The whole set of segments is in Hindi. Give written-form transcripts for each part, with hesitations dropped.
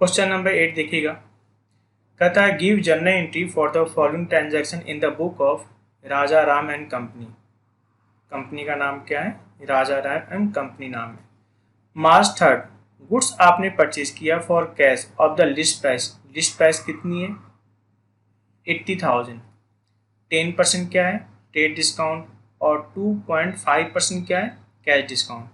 क्वेश्चन नंबर 8 देखिएगा। कहता है give journal entry for the following transaction in the book of Raja Ram and company. Company का नाम क्या है? राजा राम एंड कंपनी नाम है। मार्च 3 गुड्स आपने परचेज किया for cash of the list price. List price कितनी है? 80,000। 10% क्या है? ट्रेड डिस्काउंट और 2.5% क्या है? Cash discount.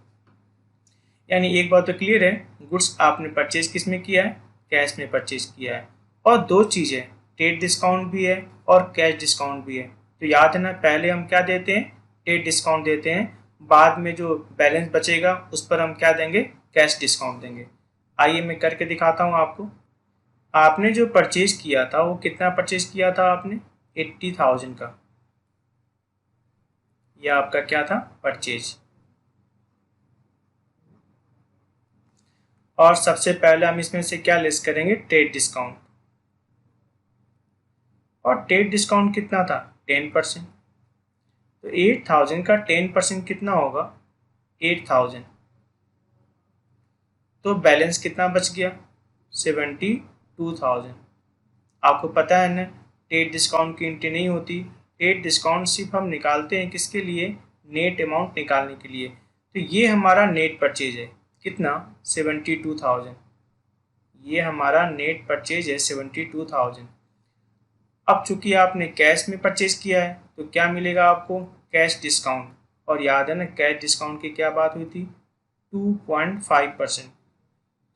यानी एक बात तो क्लियर है, गुड्स आपने परचेज किस में किया है? कैश में परचेज किया है। और दो चीज़ें, ट्रेड डिस्काउंट भी है और कैश डिस्काउंट भी है। तो याद है ना, पहले हम क्या देते हैं? ट्रेड डिस्काउंट देते हैं, बाद में जो बैलेंस बचेगा उस पर हम क्या देंगे? कैश डिस्काउंट देंगे। आइए मैं करके दिखाता हूँ आपको। आपने जो परचेज किया था वो कितना परचेज किया था आपने? 80,000 का। यह आपका क्या था? परचेज। और सबसे पहले हम इसमें से क्या लेस करेंगे? Trade discount. और ट्रेड डिस्काउंट कितना था? 10%। तो 8,000 का 10% कितना होगा? 8,000। तो बैलेंस कितना बच गया? 72,000। आपको पता है ना, ट्रेड डिस्काउंट की एंट्री नहीं होती। ट्रेड डिस्काउंट सिर्फ हम निकालते हैं किसके लिए? नेट अमाउंट निकालने के लिए। तो ये हमारा नेट परचेज है। कितना? 72,000। ये हमारा नेट परचेज है 72,000। अब चूंकि आपने कैश में परचेज किया है तो क्या मिलेगा आपको? Cash discount. और याद है ना, कैश डिस्काउंट की क्या बात हुई थी? 2.5%।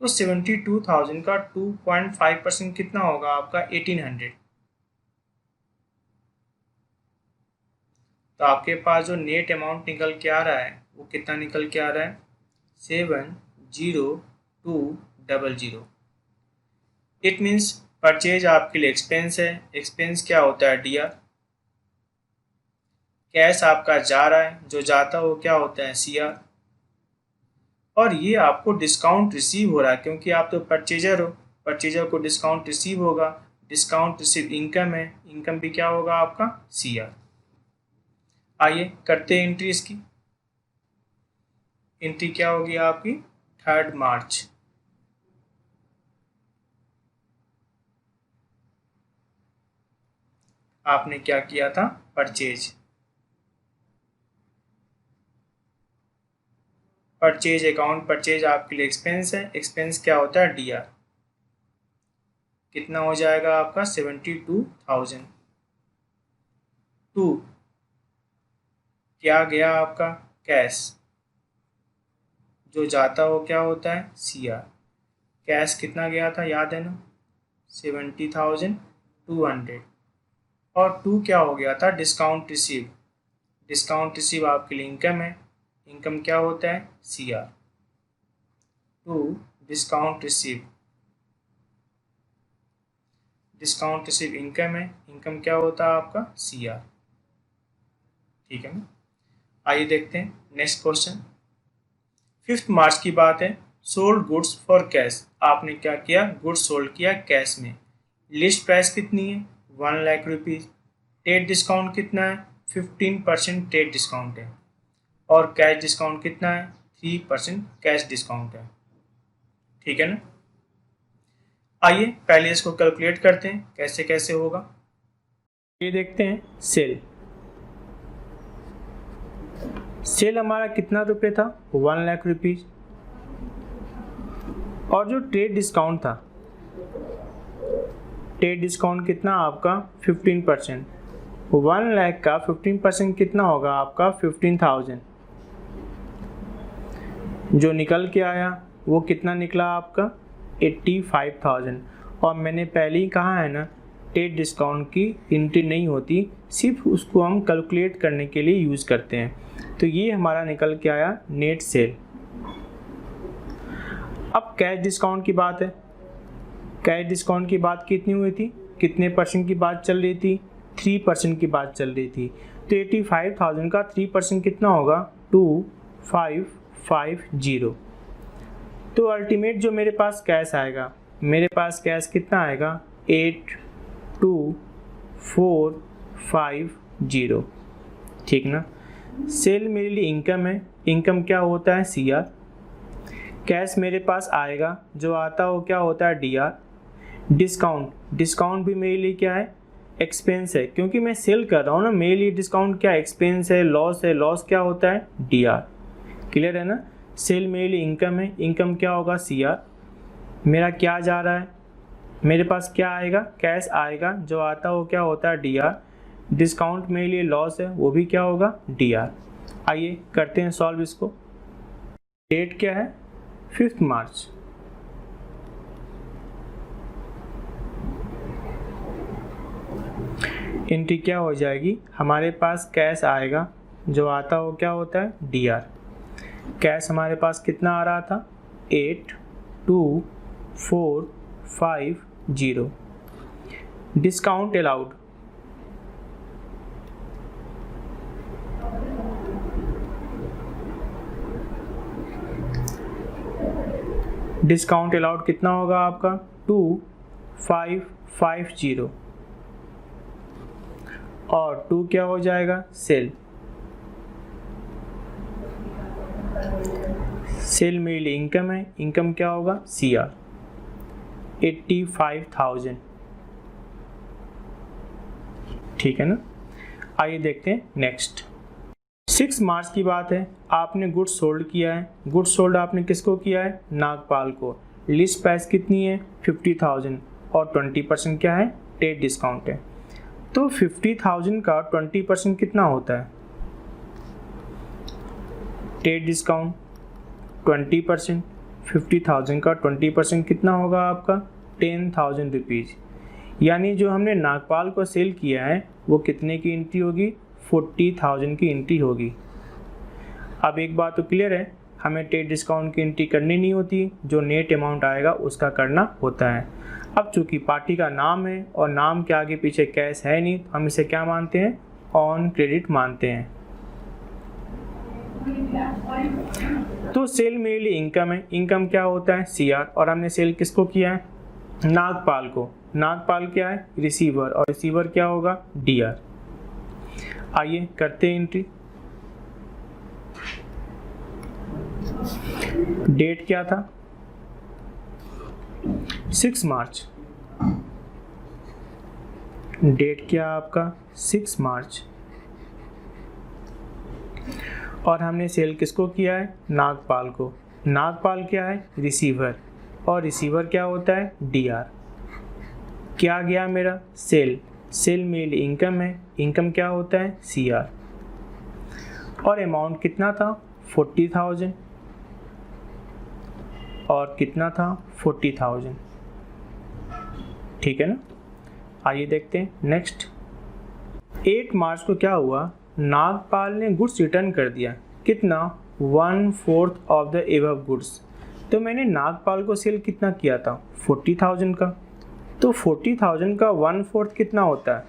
तो 72,000 का 2.5% कितना होगा आपका? 1800। तो आपके पास जो नेट अमाउंट निकल के आ रहा है वो कितना निकल के आ रहा है? 70200। इट मीन्स परचेज आपके लिए एक्सपेंस है। एक्सपेंस क्या होता है? डीआर। कैश आपका जा रहा है, जो जाता है वो क्या होता है? सीआर। और ये आपको डिस्काउंट रिसीव हो रहा है क्योंकि आप तो परचेजर हो। परचेजर को डिस्काउंट रिसीव होगा। डिस्काउंट रिसीव इनकम है। इनकम भी क्या होगा आपका? सीआर। आइए करते हैं एंट्री इसकी। एंट्री क्या होगी आपकी? 3 मार्च। आपने क्या किया था? परचेज। परचेज अकाउंट, परचेज आपके लिए एक्सपेंस है। एक्सपेंस क्या होता है? डीआर। कितना हो जाएगा आपका? 72,000। 2 क्या गया आपका? कैश। जो जाता हो क्या होता है? सीआर। कैश कितना गया था? याद है ना, 70,200। और 2 क्या हो गया था? Discount receive. डिस्काउंट रिसीव आपके लिए इनकम है। इनकम क्या होता है? CR. 2 discount receive. Discount receive income है। इनकम क्या होता है आपका? सीआर। ठीक है ना। आइए देखते हैं नेक्स्ट क्वेश्चन। 5 मार्च की बात है। Sold goods for cash. आपने क्या किया? गुड्स सोल्ड किया कैश में। लिस्ट प्राइस कितनी है? 1 लाख रुपीज़। ट्रेड डिस्काउंट कितना है? 15% ट्रेड डिस्काउंट है। और कैश डिस्काउंट कितना है? 3% कैश डिस्काउंट है। ठीक है ना। आइए पहले इसको कैलकुलेट करते हैं कैसे कैसे होगा। ये देखते हैं। सेल। सेल हमारा कितना रुपये था? 1 लाख रुपीज़। और जो ट्रेड डिस्काउंट था, ट्रेड डिस्काउंट कितना आपका? 15%। 1 लाख का 15% कितना होगा आपका? 15,000। जो निकल के आया वो कितना निकला आपका? 85,000। और मैंने पहले ही कहा है ना, ट्रेड डिस्काउंट की एंट्री नहीं होती, सिर्फ उसको हम कैलकुलेट करने के लिए यूज़ करते हैं। तो ये हमारा निकल के आया नेट सेल। अब कैश डिस्काउंट की बात है। कैश डिस्काउंट की बात कितनी हुई थी? कितने परसेंट की बात चल रही थी? 3% की बात चल रही थी। तो 85,000 का 3% कितना होगा? 2550। तो अल्टीमेट जो मेरे पास कैश आएगा, मेरे पास कैश कितना आएगा? 82,450। ठीक ना। सेल मेरे लिए इनकम है। इनकम क्या होता है? सीआर। कैश मेरे पास आएगा, जो आता हो क्या होता है DR। डिस्काउंट भी मेरे लिए क्या है, एक्सपेंस है, क्योंकि मैं सेल कर रहा हूँ ना, मेरे लिए डिस्काउंट क्या एक्सपेंस है, लॉस क्या होता है DR। क्लियर है ना। सेल मेरे लिए इनकम है, इनकम क्या होगा CR। मेरा क्या जा रहा है, मेरे पास क्या आएगा, कैश आएगा, जो आता हो क्या होता है DR। डिस्काउंट मेरे लिए लॉस है, वो भी क्या होगा DR। आइए करते हैं सॉल्व इसको। डेट क्या है 5 मार्च। एंट्री क्या हो जाएगी, हमारे पास कैश आएगा, जो आता हो क्या होता है DR। कैश हमारे पास कितना आ रहा था 82450। डिस्काउंट अलाउड, डिस्काउंट अलाउड कितना होगा आपका 2550, और 2 क्या हो जाएगा सेल। सेल मेरे लिए इनकम है, इनकम क्या होगा CR 85,000। ठीक है ना। आइए देखते हैं नेक्स्ट। 6 मार्च की बात है, आपने गुड्स सोल्ड किया है। गुड्स सोल्ड आपने किसको किया है, नागपाल को। लिस्ट प्राइस कितनी है 50,000, और 20% क्या है ट्रेड डिस्काउंट है। तो 50,000 का 20% कितना होता है, ट्रेड डिस्काउंट 20%। 50,000 का 20% कितना होगा आपका 10,000 रुपीज़। यानी जो हमने नागपाल को सेल किया है वो कितने की एंट्री होगी, 40,000 की एंट्री होगी। अब एक बात तो क्लियर है, हमें ट्रेड डिस्काउंट की एंट्री करनी नहीं होती, जो नेट अमाउंट आएगा उसका करना होता है। अब चूंकि पार्टी का नाम है और नाम के आगे पीछे कैश है नहीं, तो हम इसे क्या मानते हैं, ऑन क्रेडिट मानते हैं। तो सेल मेरे लिए इनकम है, इनकम क्या होता है CR, और हमने सेल किसको किया है, नागपाल को। नागपाल क्या है रिसीवर, और रिसीवर क्या होगा DR। आइए करते हैं एंट्री। डेट क्या था 6 मार्च। डेट क्या आपका 6 मार्च, और हमने सेल किसको किया है, नागपाल को। नागपाल क्या है रिसीवर, और रिसीवर क्या होता है DR। क्या गया मेरा सेल, सेल मेल इनकम है, इनकम क्या होता है CR, और अमाउंट कितना था 40,000, और कितना था 40,000। ठीक है ना। आइए देखते हैं नेक्स्ट। 8 मार्च को क्या हुआ, नागपाल ने गुड्स रिटर्न कर दिया। कितना 1/4 ऑफ द एबव गुड्स। तो मैंने नागपाल को सेल कितना किया था 40,000 का, तो 40,000 का 1/4 कितना होता है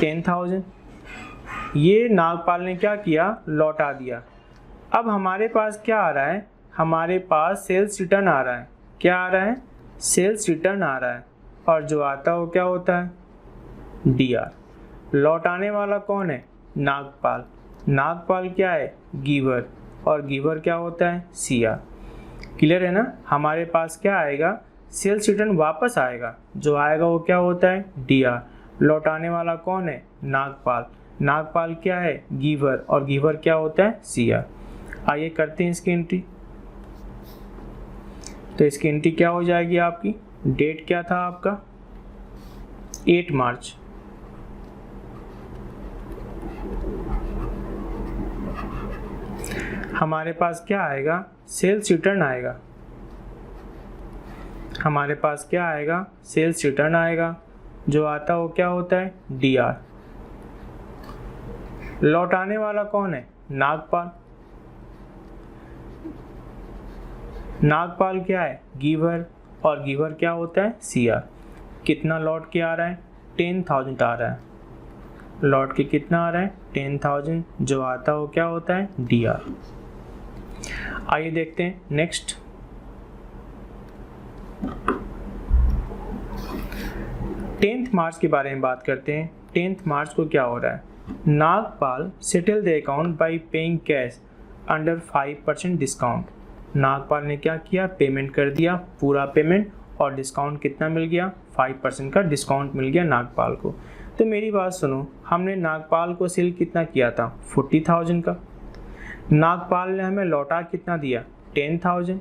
10,000। ये नागपाल ने क्या किया, लौटा दिया। अब हमारे पास क्या आ रहा है, हमारे पास सेल्स रिटर्न आ रहा है। क्या आ रहा है, सेल्स रिटर्न आ रहा है, और जो आता हो क्या होता है DR। लौटाने वाला कौन है, नागपाल। नागपाल क्या है गिवर, और गिवर क्या होता है CR। क्लियर है ना। हमारे पास क्या आएगा, सेल्स रिटर्न वापस आएगा, जो आएगा वो क्या होता है DR। लौटाने वाला कौन है, नागपाल। नागपाल क्या है गिवर, और गिवर क्या होता है CR। आइए करते हैं इसकी एंट्री। तो इसकी एंट्री क्या हो जाएगी आपकी, डेट क्या था आपका 8 मार्च। हमारे पास क्या आएगा, सेल्स रिटर्न आएगा। हमारे पास क्या आएगा, सेल्स रिटर्न आएगा, जो आता हो क्या होता है DR। लौटाने वाला कौन है, नागपाल। नागपाल क्या है गिवर, और गिवर क्या होता है CR। कितना लौट के आ रहा है 10,000 आ रहा है। लौट के कितना आ रहा है 10,000, जो आता हो क्या होता है DR। आइए देखते हैं नेक्स्ट। टेंथ मार्च के बारे में बात करते हैं। 10 मार्च को क्या हो रहा है, Nagpal settle the account by paying cash under 5% discount. Nagpal ने क्या किया, पेमेंट कर दिया पूरा पेमेंट, और डिस्काउंट कितना मिल गया, 5% का डिस्काउंट मिल गया नागपाल को। तो मेरी बात सुनो, हमने नागपाल को सेल कितना किया था, 40,000 का। नागपाल ने हमें लौटा कितना दिया, 10,000।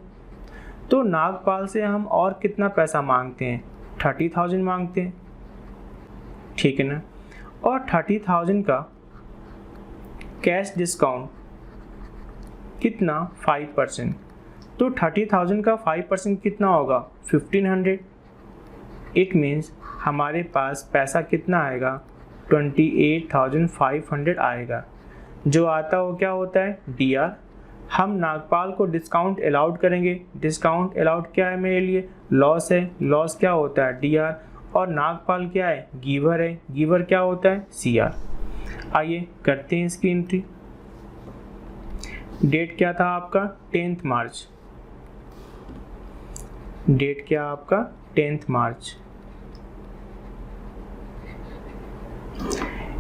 तो नागपाल से हम और कितना पैसा मांगते हैं, 30,000 मांगते हैं, ठीक है ना। और 30,000 का कैश डिस्काउंट कितना, 5%। तो 30,000 का 5% कितना होगा, 1,500। इट मीन्स हमारे पास पैसा कितना आएगा, 28,500 आएगा। जो आता हो क्या होता है, DR। हम नागपाल को डिस्काउंट अलाउड करेंगे। डिस्काउंट अलाउड क्या है मेरे लिए, लॉस है। लॉस क्या होता है, DR। और नागपाल क्या है, गिवर है। गिवर क्या होता है, CR। आइए करते हैं इसकी एंट्री। डेट क्या था आपका, 10 मार्च। डेट क्या आपका, 10 मार्च।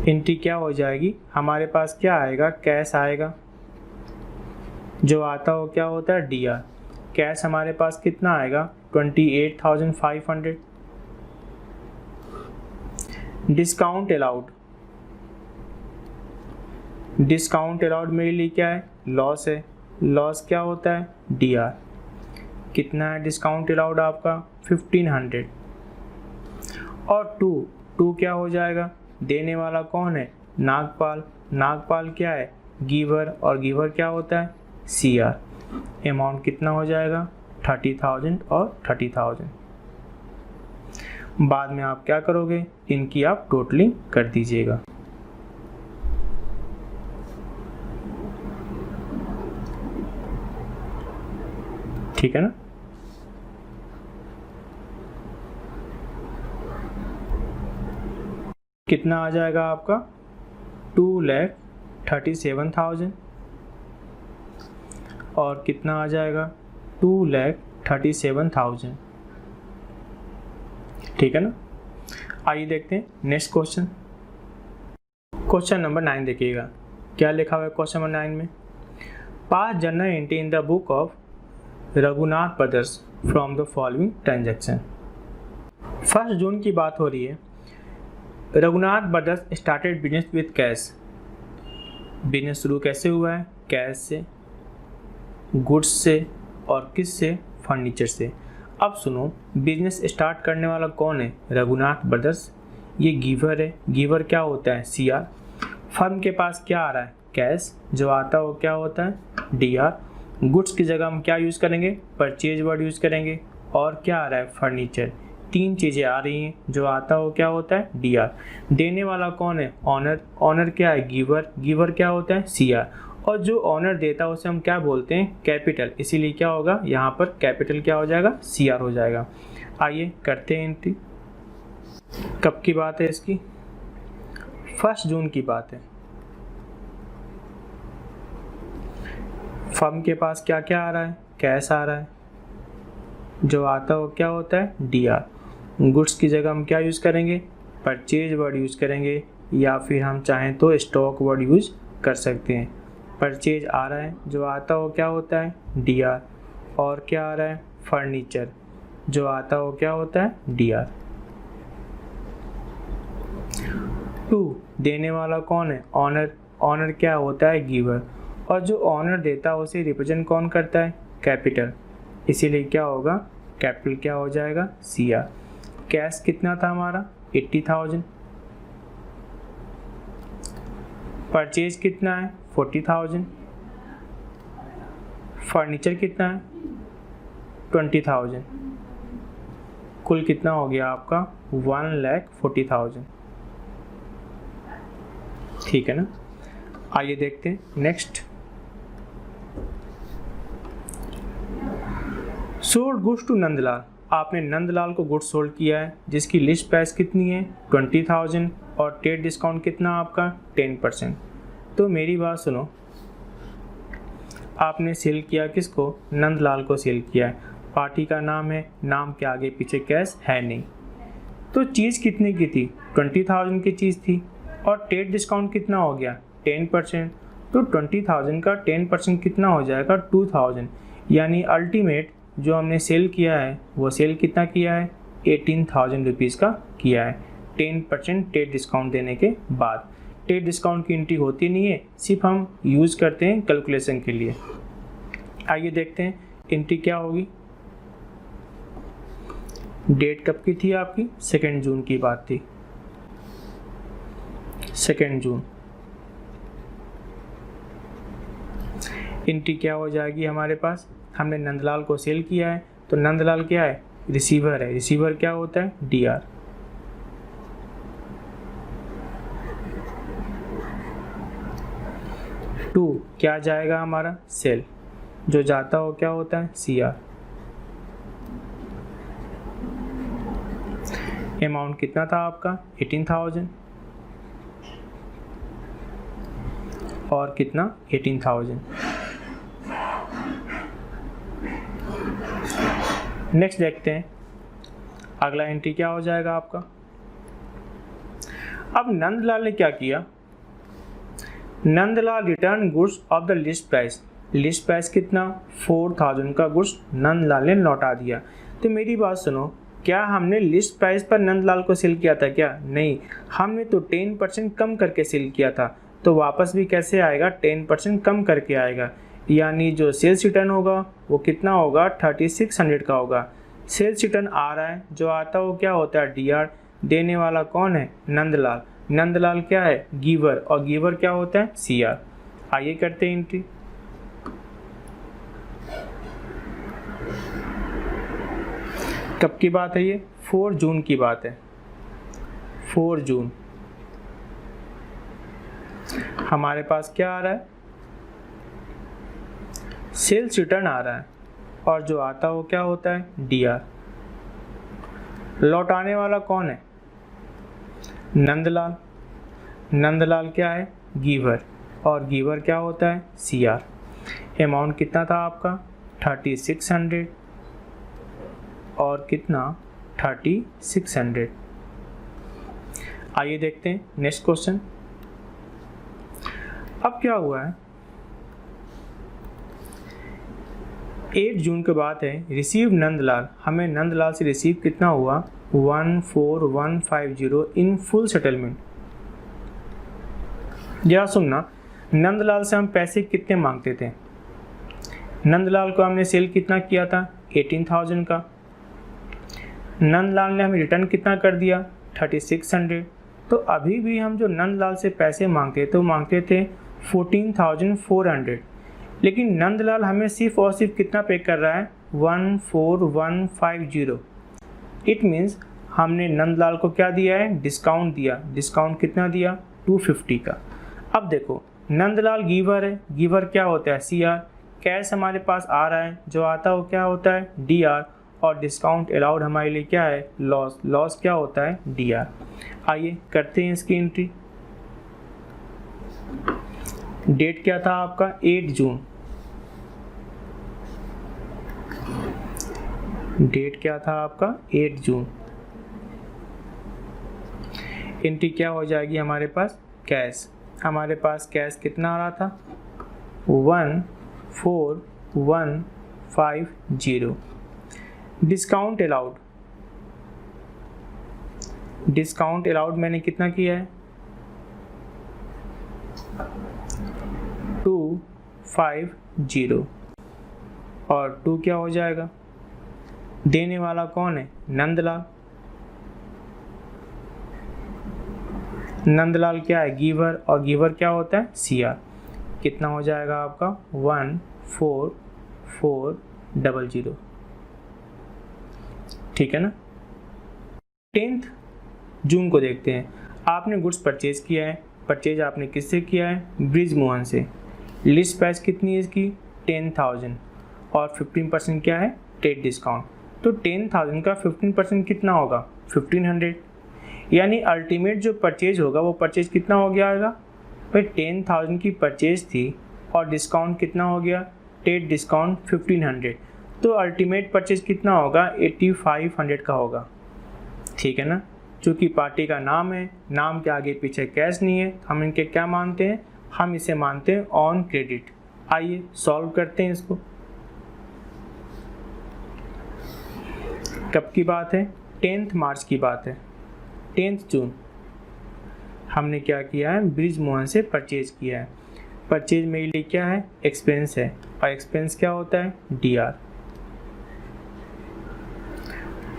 एंट्री क्या हो जाएगी, हमारे पास क्या आएगा, कैश आएगा। जो आता हो क्या होता है, DR। कैश हमारे पास कितना आएगा, 28,500। Discount allowed. डिस्काउंट अलाउड मेरे लिए क्या है, लॉस है। लॉस क्या होता है, DR। कितना है डिस्काउंट अलाउड आपका, 1,500। और टू क्या हो जाएगा, देने वाला कौन है, नागपाल। नागपाल क्या है, गिवर। और गिवर क्या होता है, CR। अमाउंट कितना हो जाएगा, 30,000 और 30,000। बाद में आप क्या करोगे, इनकी आप टोटलिंग कर दीजिएगा। ठीक है ना। कितना आ जाएगा आपका, 2,37,000। और कितना आ जाएगा, 2,37,000। ठीक है ना। आइए देखते हैं नेक्स्ट क्वेश्चन। क्वेश्चन नंबर 9 देखिएगा, क्या लिखा हुआ है क्वेश्चन नंबर 9 में। पास journal entry in the book of Raghunath brothers from the following transaction. 1 जून की बात हो रही है। Raghunath brothers started business with cash. Business शुरू कैसे हुआ है, कैश से, गुड्स से, और किस से, फर्नीचर से। अब सुनो, बिजनेस स्टार्ट करने वाला कौन है, रघुनाथ ब्रदर्स। ये गिवर है। गिवर क्या होता है, CR। फर्म के पास क्या आ रहा है, कैश। जो आता हो क्या होता है, DR। गुड्स की जगह हम क्या यूज़ करेंगे, परचेज वर्ड यूज़ करेंगे। और क्या आ रहा है, फर्नीचर। 3 चीज़ें आ रही हैं। जो आता हो क्या होता है, DR। देने वाला कौन है, ऑनर। ऑनर क्या है, गिवर। गिवर क्या होता है, CR। और जो ऑनर देता है उसे हम क्या बोलते हैं, कैपिटल। इसीलिए क्या होगा, यहाँ पर कैपिटल क्या हो जाएगा, CR हो जाएगा। आइए करते हैं एंट्री। कब की बात है इसकी, 1 जून की बात है। फर्म के पास क्या क्या आ रहा है, कैश आ रहा है। जो आता हो क्या होता है, DR। गुड्स की जगह हम क्या यूज़ करेंगे, परचेज वर्ड यूज़ करेंगे, या फिर हम चाहें तो स्टॉक वर्ड यूज़ कर सकते हैं। परचेज आ रहा है। जो आता हो क्या होता है, DR। और क्या आ रहा है, फर्नीचर। जो आता हो क्या होता है, DR। 2 देने वाला कौन है, ऑनर। ऑनर क्या होता है, गिवर। और जो ऑनर देता है उसे रिप्रेजेंट कौन करता है, कैपिटल। इसीलिए क्या होगा, कैपिटल क्या हो जाएगा, CR। कैश कितना था हमारा, 80,000। परचेज कितना है, 40,000। फर्नीचर कितना है, 20,000। कुल कितना हो गया आपका, 1,40,000। ठीक है ना। आइए देखते हैं next. Sold goods to Nandlal. आपने नंदलाल को गुड्स सोल्ड किया है, जिसकी लिस्ट प्राइस कितनी है, 20,000। और ट्रेड डिस्काउंट कितना आपका, 10%। तो मेरी बात सुनो, आपने सेल किया किसको, नंदलाल को सेल किया है। पार्टी का नाम है, नाम के आगे पीछे कैश है नहीं। तो चीज़ कितने की थी, 20,000 की चीज़ थी। और ट्रेड डिस्काउंट कितना हो गया, 10%। तो 20,000 का 10% कितना हो जाएगा 2,000, यानी अल्टीमेट जो हमने सेल किया है वो सेल कितना किया है 18,000 रुपीज़ का किया है 10% टेट डिस्काउंट देने के बाद। टेट डिस्काउंट की एंट्री होती नहीं है, सिर्फ हम यूज़ करते हैं कैलकुलेशन के लिए। आइए देखते हैं एंट्री क्या होगी। डेट कब की थी आपकी, 2 जून की बात थी, 2 जून। एंट्री क्या हो जाएगी हमारे पास, हमने नंदलाल को सेल किया है तो नंदलाल क्या है, रिसीवर है। रिसीवर क्या होता है, DR। टू क्या जाएगा हमारा, सेल। जो जाता हो क्या होता है, CR। अमाउंट कितना था आपका 18,000 और कितना 18,000। नेक्स्ट देखते हैं अगला एंट्री क्या हो जाएगा आपका। अब नंदलाल ने क्या किया, Nandlal return goods of the list price. List price कितना 4,000 का गुड्स नंदलाल ने लौटा दिया। तो मेरी बात सुनो, क्या हमने लिस्ट प्राइस पर नंदलाल को सेल किया था क्या, नहीं, हमने तो 10% कम करके सेल किया था। तो वापस भी कैसे आएगा, 10% कम करके आएगा, यानी जो सेल्स रिटर्न होगा वो कितना होगा 3600 का होगा। सेल्स रिटर्न आ रहा है, जो आता हो क्या होता है DR। देने वाला कौन है, नंदलाल। नंदलाल क्या है, गिवर, और गिवर क्या होता है, CR। आइए करते हैं एंट्री। कब की बात है ये, 4 जून की बात है, 4 जून। हमारे पास क्या आ रहा है, सेल्स रिटर्न आ रहा है, और जो आता हो क्या होता है DR। लौटाने वाला कौन है, नंदलाल। नंदलाल क्या है, गिवर, और गिवर क्या होता है CR। अमाउंट कितना था आपका 3600 और कितना 3600। आइए देखते हैं नेक्स्ट क्वेश्चन। अब क्या हुआ है, 8 जून के बाद है, रिसीव नंदलाल। हमें नंदलाल से रिसीव कितना हुआ 14,150 इन फुल सेटलमेंट। जरा सुनना, नंदलाल से हम पैसे कितने मांगते थे, नंदलाल को हमने सेल कितना किया था 18,000 का, नंदलाल ने हमें रिटर्न कितना कर दिया 3600। तो अभी भी हम जो नंदलाल से पैसे मांगते तो मांगते थे 14,400, लेकिन नंदलाल हमें सिर्फ और सिर्फ कितना पे कर रहा है 14,150। इट मीन्स हमने नंदलाल को क्या दिया है, डिस्काउंट दिया। डिस्काउंट कितना दिया 250 का। अब देखो नंदलाल गिवर है, गिवर क्या होता है CR। कैश हमारे पास आ रहा है, जो आता हो क्या होता है DR, और डिस्काउंट अलाउड हमारे लिए क्या है लॉस। लॉस क्या होता है DR। आइए करते हैं इसकी एंट्री। डेट क्या था आपका 8 जून। डेट क्या था आपका 8 जून। एंट्री क्या हो जाएगी हमारे पास, कैश। हमारे पास कैश कितना आ रहा था 14,150। डिस्काउंट अलाउड, डिस्काउंट अलाउड मैंने कितना किया है 250, और 2 क्या हो जाएगा, देने वाला कौन है नंदलाल। नंदलाल क्या है गिवर, और गिवर क्या होता है CR। कितना हो जाएगा आपका 14,400। ठीक है ना। 10 जून को देखते हैं। आपने गुड्स परचेज किया है, परचेज आपने किससे किया है, ब्रिज मोहन से। लिस्ट प्राइस कितनी है इसकी 10,000, और 15% क्या है ट्रेड डिस्काउंट। तो 10,000 का 15% कितना होगा 1500, यानी अल्टीमेट जो परचेज होगा वो परचेज कितना हो गया आएगा भाई 10,000 की परचेज थी, और डिस्काउंट कितना हो गया ट्रेड डिस्काउंट 1500, तो अल्टीमेट परचेज कितना होगा 8500 का होगा। ठीक है ना। चूँकि पार्टी का नाम है, नाम के आगे पीछे कैश नहीं है, हम इनके क्या मानते हैं हम इसे मानते हैं ऑन क्रेडिट। आइए सॉल्व करते हैं इसको। कब की बात है? 10 मार्च की बात है, 10 जून। हमने क्या किया है? बृजमोहन से परचेज किया है। परचेज मेरे लिए क्या है? एक्सपेंस है, और एक्सपेंस क्या होता है? DR।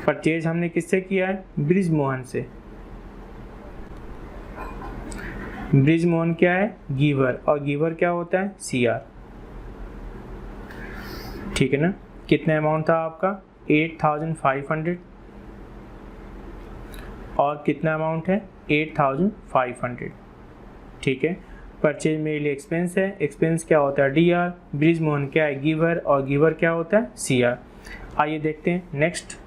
परचेज हमने किससे किया है? बृजमोहन से। बृजमोहन क्या है? गिवर, और गिवर क्या होता है? CR। ठीक है ना? कितना अमाउंट था आपका? 8500, और कितना अमाउंट है? 8500। ठीक है। परचेज मेरे लिए एक्सपेंस है, एक्सपेंस क्या होता है? DR। बृजमोहन क्या है? गिवर, और गिवर क्या होता है? CR। आइए देखते हैं नेक्स्ट।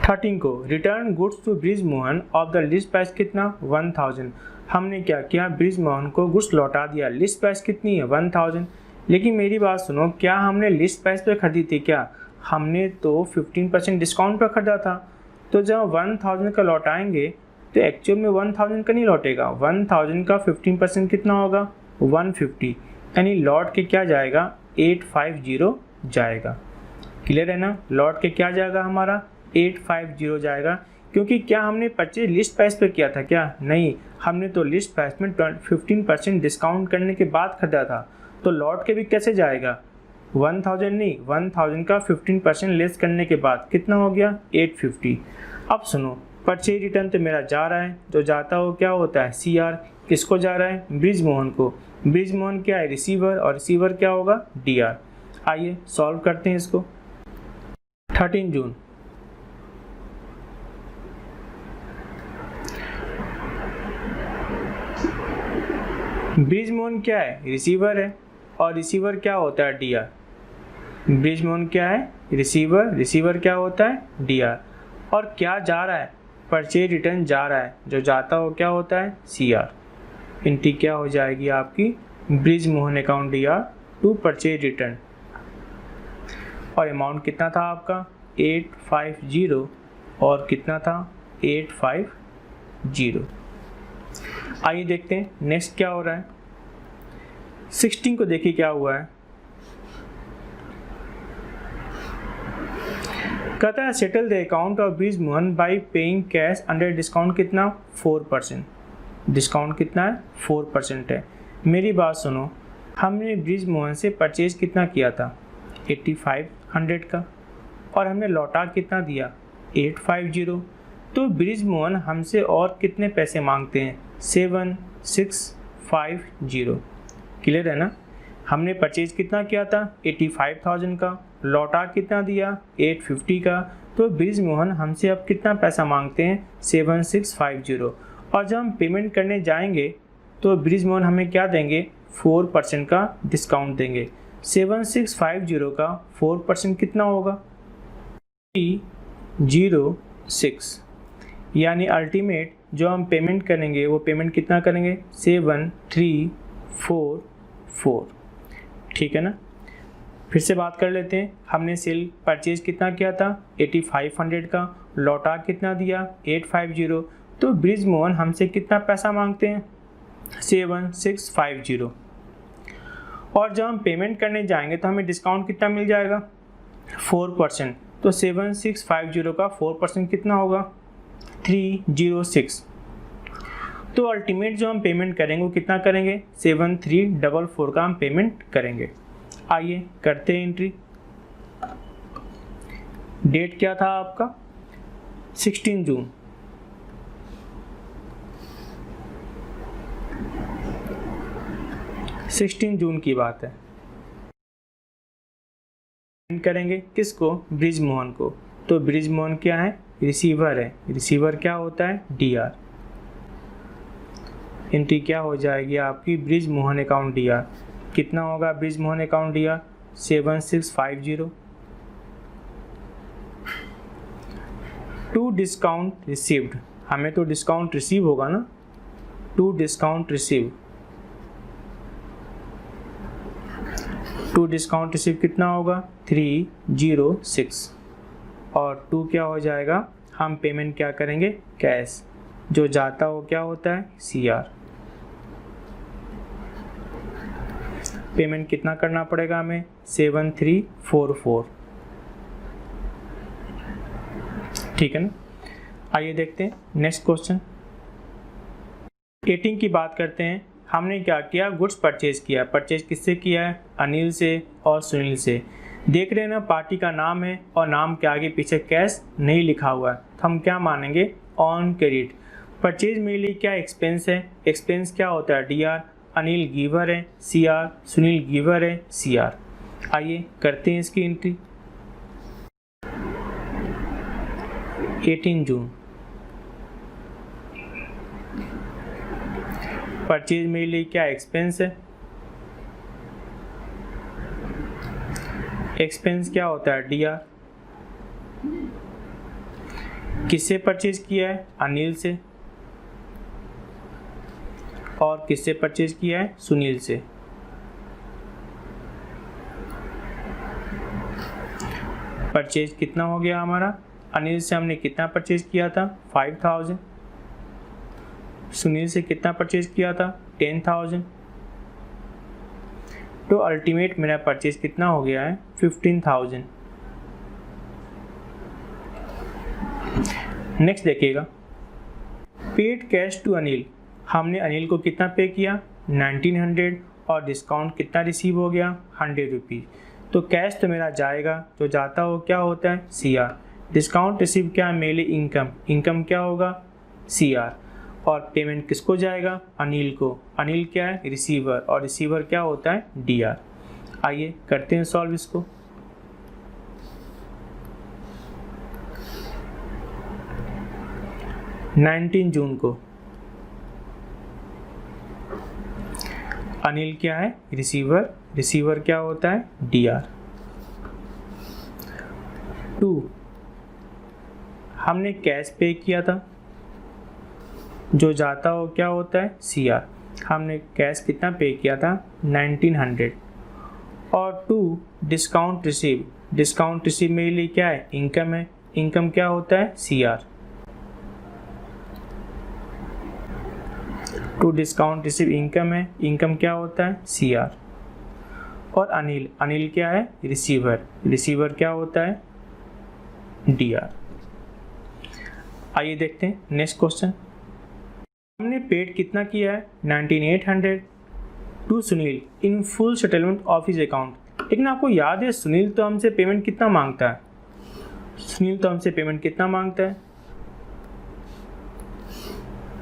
13 को return goods to Brijmohan of the list price कितना? 1000। हमने क्या किया? बृजमोहन को गुड्स लौटा दिया। लिस्ट प्राइस कितनी है? 1000। लेकिन मेरी बात सुनो, क्या हमने लिस्ट प्राइस पे खरीदी थी? क्या हमने तो 15% डिस्काउंट पर खरीदा था। तो जब 1000 का लौटाएंगे तो एक्चुअल में 1000 का नहीं लौटेगा। 1000 का 15% कितना होगा? 150। यानी लौट के क्या जाएगा? 850 जाएगा। क्लियर है ना? लौट के क्या जाएगा हमारा? 850 जाएगा। क्योंकि क्या हमने परचेज लिस्ट प्राइस पे किया था? क्या नहीं, हमने तो लिस्ट प्राइस में 15% डिस्काउंट करने के बाद खरीदा था। तो लौट के भी कैसे जाएगा? 1000 नहीं, 1000 का 15% लेस करने के बाद कितना हो गया? 850। अब सुनो, परचेज रिटर्न तो मेरा जा रहा है, जो जाता हो क्या होता है? CR। किसको जा रहा है? बृजमोहन को। बृजमोहन क्या है? रिसीवर, और रिसीवर क्या होगा? DR। आइए सॉल्व करते हैं इसको। 13 जून। बृजमोहन क्या है? रिसीवर है, और रिसीवर क्या होता है? DR। बृजमोहन क्या है? रिसीवर, रिसीवर क्या होता है? DR। और क्या जा रहा है? परचेज रिटर्न जा रहा है, जो जाता हो क्या होता है? CR। एंट्री क्या हो जाएगी आपकी? Brijmohan account DR to purchase return. और अमाउंट कितना था आपका? 850, और कितना था? 850। आइए देखते हैं नेक्स्ट क्या हो रहा है। 16 को देखिए क्या हुआ है। कहता है settle the account of Brijmohan bye paying cash under discount कितना? 4%। डिस्काउंट कितना है? 4% है। मेरी बात सुनो, हमने बृजमोहन से परचेज कितना किया था? 8500 का, और हमने लौटा कितना दिया? 850। तो बृजमोहन हमसे और कितने पैसे मांगते हैं? 7650। क्लियर है ना? हमने परचेज कितना किया था? 85,000 का, लौटा कितना दिया? 850 का। तो बृजमोहन हमसे अब कितना पैसा मांगते हैं? 7650। और जब हम पेमेंट करने जाएंगे तो बृजमोहन हमें क्या देंगे? 4% का डिस्काउंट देंगे। 7650 का 4% कितना होगा? 306। यानी अल्टीमेट जो हम पेमेंट करेंगे वो पेमेंट कितना करेंगे? 7344। ठीक है ना? फिर से बात कर लेते हैं। हमने सेल परचेज कितना किया था? 8500 का, लौटा कितना दिया? 850। तो बृजमोहन हमसे कितना पैसा मांगते हैं? 7650। और जब हम पेमेंट करने जाएंगे तो हमें डिस्काउंट कितना मिल जाएगा? 4%। तो 7650 का 4% कितना होगा? 306। तो अल्टीमेट जो हम पेमेंट करेंगे वो कितना करेंगे? 7344 का हम पेमेंट करेंगे। आइए करते हैं एंट्री। डेट क्या था आपका? 16 जून। की बात है। करेंगे किसको? बृजमोहन को। तो बृजमोहन क्या है? रिसीवर है। रिसीवर क्या होता है? DR। एंट्री क्या हो जाएगी आपकी? Brijmohan account DR। कितना होगा Brijmohan account DR? 7650। To discount received, हमें तो डिस्काउंट रिसीव होगा ना। To discount receive, to discount receive कितना होगा? 306। और 2 क्या हो जाएगा? हम पेमेंट क्या करेंगे? कैश। जो जाता हो क्या होता है? CR। पेमेंट कितना करना पड़ेगा हमें, 7344, ठीक है ना। आइए देखते हैं नेक्स्ट क्वेश्चन। 18 की बात करते हैं। हमने क्या किया, गुड्स परचेज किया। परचेज किससे किया है, अनिल से और सुनील से। देख रहे हैं ना, पार्टी का नाम है और नाम के आगे पीछे कैश नहीं लिखा हुआ है, तो हम क्या मानेंगे, ऑन क्रेडिट। परचेज मेरे लिए क्या एक्सपेंस है, एक्सपेंस क्या होता है, डी आर। अनिल गिवर है, सी आर। सुनील गिवर है, सी आर। आइए करते हैं इसकी एंट्री। 18 जून, परचेज मेरे लिए क्या एक्सपेंस है, एक्सपेंस क्या होता है, डी आर। किससे परचेज किया है, अनिल से, और किससे परचेज किया है, सुनील से। परचेज कितना हो गया हमारा, अनिल से हमने कितना परचेज किया था, 5000। सुनील से कितना परचेज किया था, 10,000। तो अल्टीमेट मेरा परचेज कितना हो गया है, 15,000। नेक्स्ट देखिएगा, पेड कैश टू अनिल। हमने अनिल को कितना पे किया, 1900, और डिस्काउंट कितना रिसीव हो गया, 100 रुपीज़। तो कैश तो मेरा जाएगा, जो जाता हो क्या होता है, सी आर। डिस्काउंट रिसीव क्या है, मेरे लिए इनकम, इनकम क्या होगा, सी आर। और पेमेंट किसको जाएगा, अनिल को। अनिल क्या है, रिसीवर, और रिसीवर क्या होता है, डी आर। आइए करते हैं सॉल्व इसको। नाइनटीन जून को अनिल क्या है, रिसीवर, रिसीवर क्या होता है, डी आर। 2 हमने कैश पे किया था, जो जाता हो क्या होता है, सी आर। हमने कैश कितना पे किया था, 1900। और 2 डिस्काउंट रिसीव, डिस्काउंट रिसीव मेरे लिए क्या है, इनकम है, इनकम क्या होता है, C R. 2 discount receive income है, इनकम क्या होता है, सी आर। और अनिल, अनिल क्या है, रिसीवर, रिसीवर क्या होता है, डी आर। आइए देखते हैं नेक्स्ट क्वेश्चन। हमने पेड कितना किया है, 9800 to Sunil in full settlement of his account. लेकिन आपको याद है, सुनील तो हमसे पेमेंट कितना मांगता है, सुनील तो हमसे पेमेंट कितना मांगता है,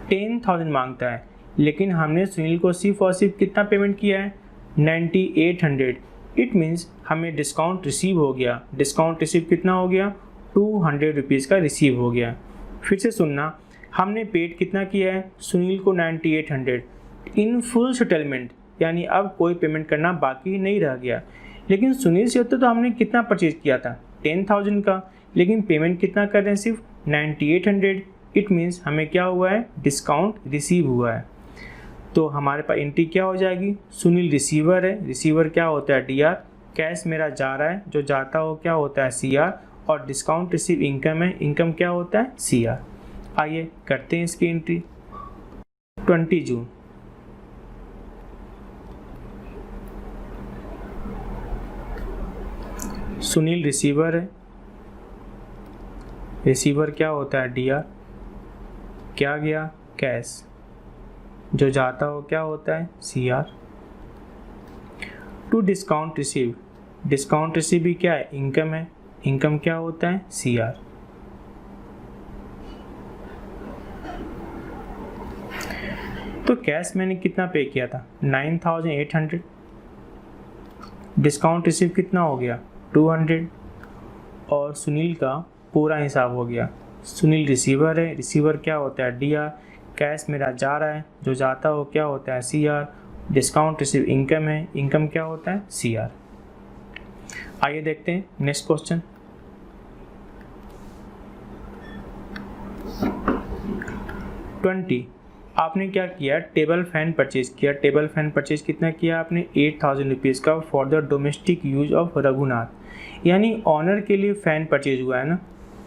10,000 मांगता है। लेकिन हमने सुनील को सिर्फ और सिर्फ कितना पेमेंट किया है, 9800। इट मीन्स हमें डिस्काउंट रिसीव हो गया। डिस्काउंट रिसीव कितना हो गया, 200 रुपीज़ का रिसीव हो गया। फिर से सुनना, हमने पेड कितना किया है, सुनील को 9800 इन फुल सेटलमेंट, यानी अब कोई पेमेंट करना बाकी नहीं रह गया। लेकिन सुनील से तो हमने कितना परचेज किया था, 10,000 का, लेकिन पेमेंट कितना कर रहे हैं, सिर्फ 9800। इट मीन्स हमें क्या हुआ है, डिस्काउंट रिसीव हुआ है। तो हमारे पास एंट्री क्या हो जाएगी, सुनील रिसीवर है, रिसीवर क्या होता है, डी आर। कैश मेरा जा रहा है, जो जाता हो क्या होता है, सी आर। और डिस्काउंट रिसीव इनकम है, इनकम क्या होता है, सी आर। आइए करते हैं इसकी एंट्री। 20 जून, सुनील रिसीवर है, रिसीवर क्या होता है, डी आर। क्या गया, कैश, जो जाता हो क्या होता है, C R. To discount receive, discount receive भी क्या है, इनकम है, इनकम क्या होता है, सी आर। तो कैश मैंने कितना पे किया था, 9800। डिस्काउंट रिसीव कितना हो गया, 200। और सुनील का पूरा हिसाब हो गया। सुनील रिसीवर है, रिसीवर क्या होता है, डी आर। कैश मेरा जा रहा है, जो जाता हो क्या होता है, C R. Discount receive income है, इनकम क्या होता है, सी आर। आइए देखते हैं नेक्स्ट क्वेश्चन। आपने क्या किया, टेबल फैन परचेज किया। टेबल फैन परचेज कितना किया आपने, 8,000 रुपीज़ का for the domestic use of Raghunath. यानी ऑनर के लिए फ़ैन परचेज हुआ है ना,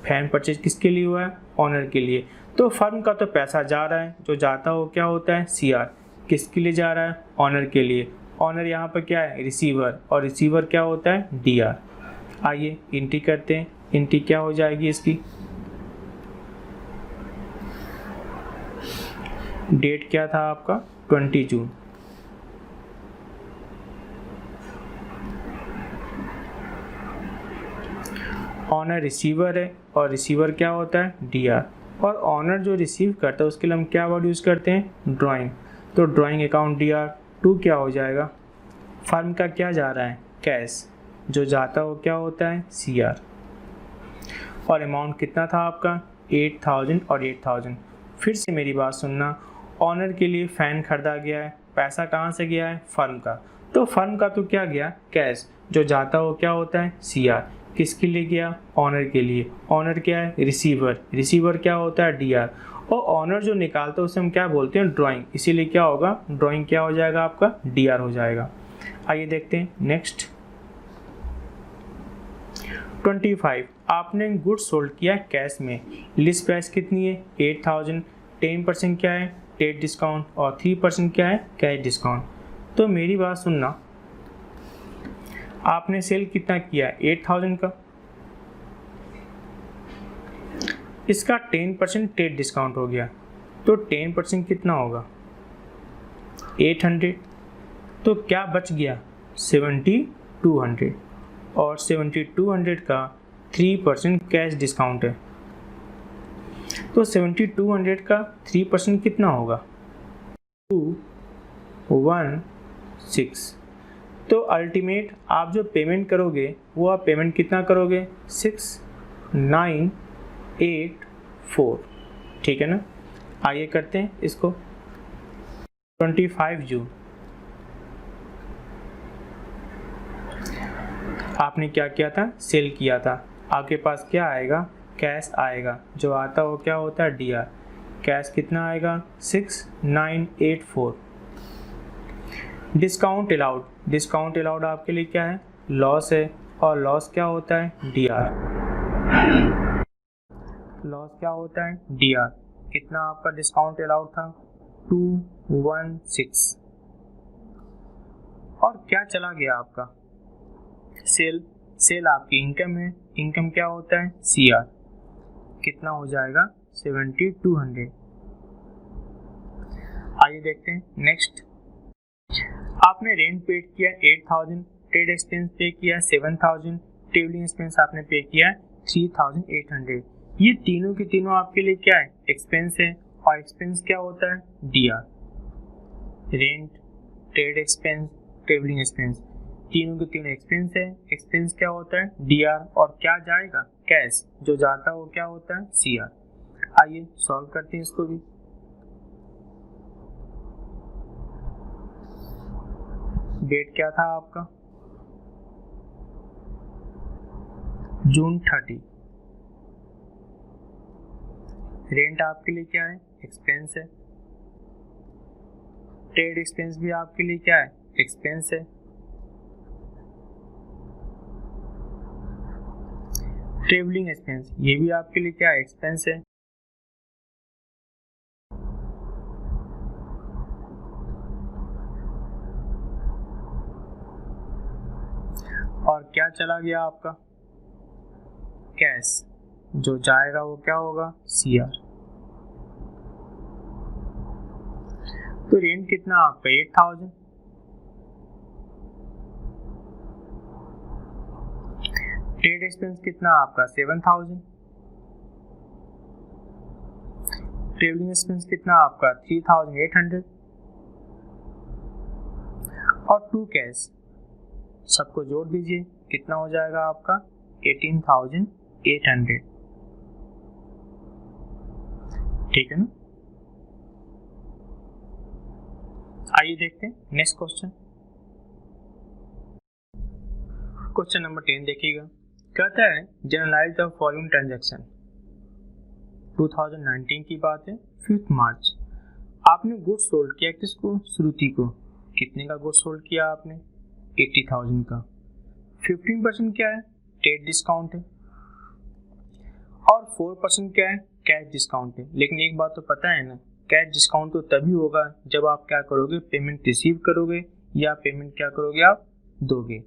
फैन परचेज किसके लिए हुआ है, ऑनर के लिए। तो फर्म का तो पैसा जा रहा है, जो जाता हो क्या होता है, सी आर। किसके लिए जा रहा है, ऑनर के लिए। ऑनर यहाँ पर क्या है, रिसीवर, और रिसीवर क्या होता है, डीआर। आइए एंट्री करते हैं, एंट्री क्या हो जाएगी इसकी, डेट क्या था आपका 20 जून। ऑनर रिसीवर है और रिसीवर क्या होता है, डीआर, और ऑनर जो रिसीव करता है उसके लिए हम क्या वर्ड यूज़ करते हैं, ड्राइंग। तो ड्राइंग अकाउंट डीआर टू क्या हो जाएगा, फर्म का क्या जा रहा है, कैश, जो जाता हो क्या होता है, सीआर, और अमाउंट कितना था आपका 8000 और 8000। फिर से मेरी बात सुनना, ऑनर के लिए फ़ैन खरीदा गया है, पैसा कहाँ से गया है, फर्म का, तो फर्म का तो क्या गया, कैश, जो जाता हो क्या होता है, सीआर, किसके लिए गया, ऑनर के लिए, ऑनर क्या है, रिसीवर, रिसीवर क्या होता है, डीआर, और ऑनर जो निकालता है उसे हम क्या बोलते हैं, ड्राइंग, इसीलिए क्या होगा, ड्राइंग क्या हो जाएगा आपका, डीआर हो जाएगा। आइए देखते हैं नेक्स्ट। 25, आपने गुड्स सोल्ड किया कैश में, लिस्ट प्राइस कितनी है, 8000, 10% क्या है, ट्रेड डिस्काउंट, और 3% क्या है, कैश डिस्काउंट। तो मेरी बात सुनना, आपने सेल कितना किया, 8000 का, इसका 10% ट्रेड डिस्काउंट हो गया, तो 10% कितना होगा, 800, तो क्या बच गया, 7200, और 7200 का 3% कैश डिस्काउंट है, तो 7200 का 3% कितना होगा, 216। तो अल्टीमेट आप जो पेमेंट करोगे वो आप पेमेंट कितना करोगे, 6984, ठीक है ना। आइए करते हैं इसको। 25 जून आपने क्या किया था, सेल किया था, आपके पास क्या आएगा, कैश आएगा, जो आता हो क्या होता है, डीआर, कैश कितना आएगा 6984। डिस्काउंट अलाउड, डिस्काउंट अलाउड आपके लिए क्या है, लॉस है, और लॉस क्या होता है, डीआर, लॉस क्या होता है, डीआर, कितना आपका डिस्काउंट अलाउड था, 216, और क्या चला गया आपका, सेल, सेल आपकी इनकम है, इनकम क्या होता है, सीआर, कितना हो जाएगा 7200। आइए देखते हैं नेक्स्ट। आपने रेंट पेड किया 8000, ट्रेड एक्सपेंस पे किया 7000, ट्रेवलिंग एक्सपेंस आपने पे किया 3800। ये तीनों के तीनों आपके लिए क्या है, एक्सपेंस है, और एक्सपेंस क्या होता है, DR, rent, trade expense, travelling expense, तीनों के तीनों एक्सपेंस है, एक्सपेंस क्या होता है, डीआर, और क्या जाएगा, कैश, जो जाता हो क्या होता है, सीआर। आइए सॉल्व करते हैं इसको भी। डेट क्या था आपका, जून 30, रेंट आपके लिए क्या है, एक्सपेंस है, ट्रेड एक्सपेंस भी आपके लिए क्या है, एक्सपेंस है, ट्रेवलिंग एक्सपेंस ये भी आपके लिए क्या है, एक्सपेंस है, और क्या चला गया आपका, कैश, जो जाएगा वो क्या होगा, सीआर। तो रेंट कितना आपका 8000, ट्रेड एक्सपेंस कितना आपका 7000, ट्रेवलिंग एक्सपेंस कितना आपका 3800, और 2 कैश, सबको जोड़ दीजिए, कितना हो जाएगा आपका 18800, ठीक है ना। आइए देखते हैं नेक्स्ट क्वेश्चन। क्वेश्चन नंबर 10 देखिएगा, कहता है जनरलाइज द फॉलोइंग ट्रांजैक्शन। 2019 की बात है, 5 मार्च, आपने गुड्स सोल्ड किया किसको, श्रुति को, कितने का गुड्स सोल्ड किया आपने, 80,000 का, 15% क्या है, ट्रेड डिस्काउंट है, और 4% क्या है, कैश डिस्काउंट है। लेकिन एक बात तो पता है ना, कैश डिस्काउंट तो तभी होगा जब आप क्या करोगे, पेमेंट रिसीव करोगे या पेमेंट क्या करोगे आप दोगे।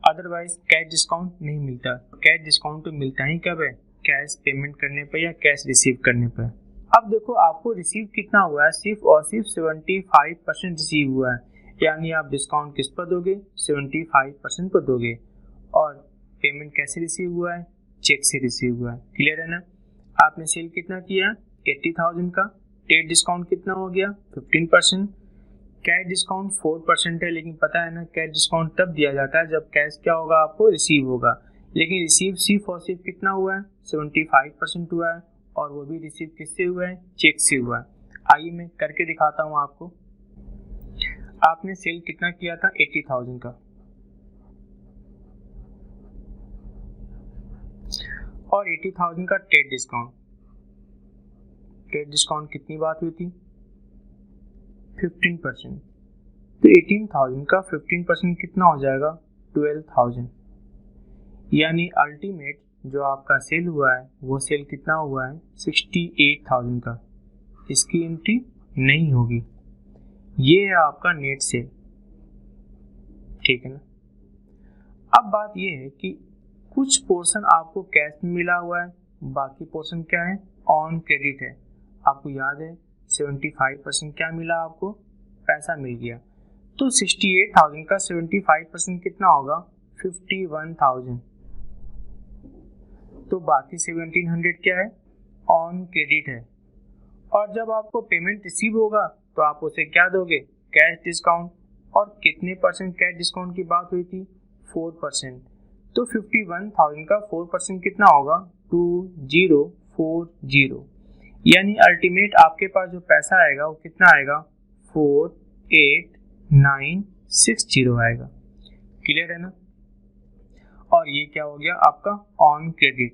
अदरवाइज कैश डिस्काउंट नहीं मिलता। कैश डिस्काउंट तो मिलता ही कब है, कैश पेमेंट करने पर या कैश रिसीव करने पर। अब देखो आपको रिसीव कितना हुआ है, सिर्फ और सिर्फ 75% रिसीव हुआ है, यानी आप डिस्काउंट किस पर दोगे, 75% पर दोगे। और पेमेंट कैसे रिसीव हुआ है, चेक से रिसीव हुआ है। क्लियर है ना। आपने सेल कितना किया, 80,000 का। ट्रेड डिस्काउंट कितना हो गया, 15%। कैश डिस्काउंट 4% है, लेकिन पता है ना कैश डिस्काउंट तब दिया जाता है जब कैश क्या होगा आपको रिसीव होगा। लेकिन रिसीव सिर्फ और सिर्फ कितना हुआ है, 75% हुआ है, और वो भी रिसीव किससे हुआ है, चेक से हुआ है। आइए मैं करके दिखाता हूँ आपको। आपने सेल कितना किया था, 80,000 का, और 80,000 का ट्रेड डिस्काउंट। ट्रेड डिस्काउंट कितनी बात हुई थी, 15%। तो 18,000 का 15% कितना हो जाएगा, 12,000। यानी अल्टीमेट जो आपका सेल हुआ है वो सेल कितना हुआ है, 68,000 का। इसकी एंट्री नहीं होगी। ये है आपका नेट सेल, ठीक है ना। अब बात ये है कि कुछ पोर्शन आपको कैश में मिला हुआ है, बाकी पोर्शन क्या है, ऑन क्रेडिट है। आपको याद है 75% क्या मिला आपको, पैसा मिल गया। तो 68,000 का 75% कितना होगा, 51,000। तो बाकी 1700 क्या है, ऑन क्रेडिट है। और जब आपको पेमेंट रिसीव होगा तो आप उसे क्या दोगे, कैश डिस्काउंट। और कितने परसेंट कैश डिस्काउंट की बात हुई थी, 4%। तो 51,000 का 4% कितना होगा, 2040। यानी अल्टीमेट आपके पास जो पैसा आएगा वो कितना आएगा, 48,960 आएगा। क्लियर है ना। और ये क्या हो गया आपका ऑन क्रेडिट।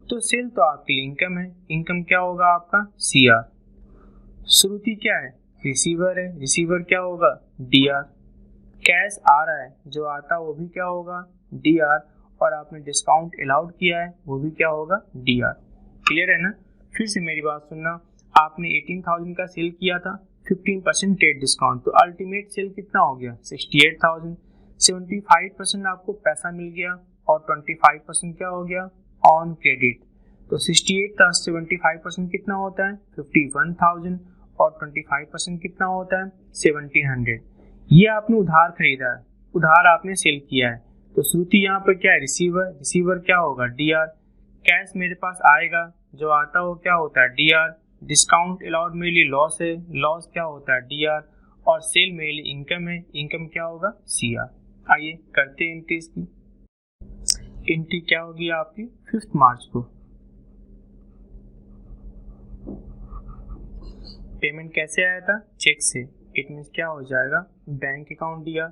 तो सेल तो आपके लिए इनकम है, इनकम क्या होगा आपका, CR। श्रुति क्या है, रिसीवर है, रिसीवर क्या होगा, DR। कैश आ रहा है, जो आता वो भी क्या होगा, DR। और आपने डिस्काउंट अलाउड किया है वो भी क्या होगा, DR। क्लियर है ना। फिर से मेरी बात सुनना, आपने 18,000 का सेल किया था, 15% ट्रेड डिस्काउंट, तो अल्टीमेट सेल कितना हो गया, 68,000। 75% आपको पैसा मिल गया और 25% क्या हो गया, ऑन क्रेडिट। तो 68 का 75% कितना होता है, 51,000, और 25% कितना होता है, 1700। ये आपने उधार खरीदा है, उधार आपने सेल किया है। तो श्रुति यहाँ पर क्या है, रिसीवर। रिसीवर क्या होगा, DR। कैश मेरे पास आएगा, जो आता हो क्या होता है, DR। डिस्काउंट अलाउड मेरे लिए लॉस है, लॉस क्या होता है, DR। और सेल मेरे लिए इनकम है, इनकम क्या होगा, CR। आइए करते हैं एंट्री की। एंट्री क्या होगी आपकी 5 मार्च को। पेमेंट कैसे आया था, चेक से। इट मीन्स क्या हो जाएगा, बैंक अकाउंट DR।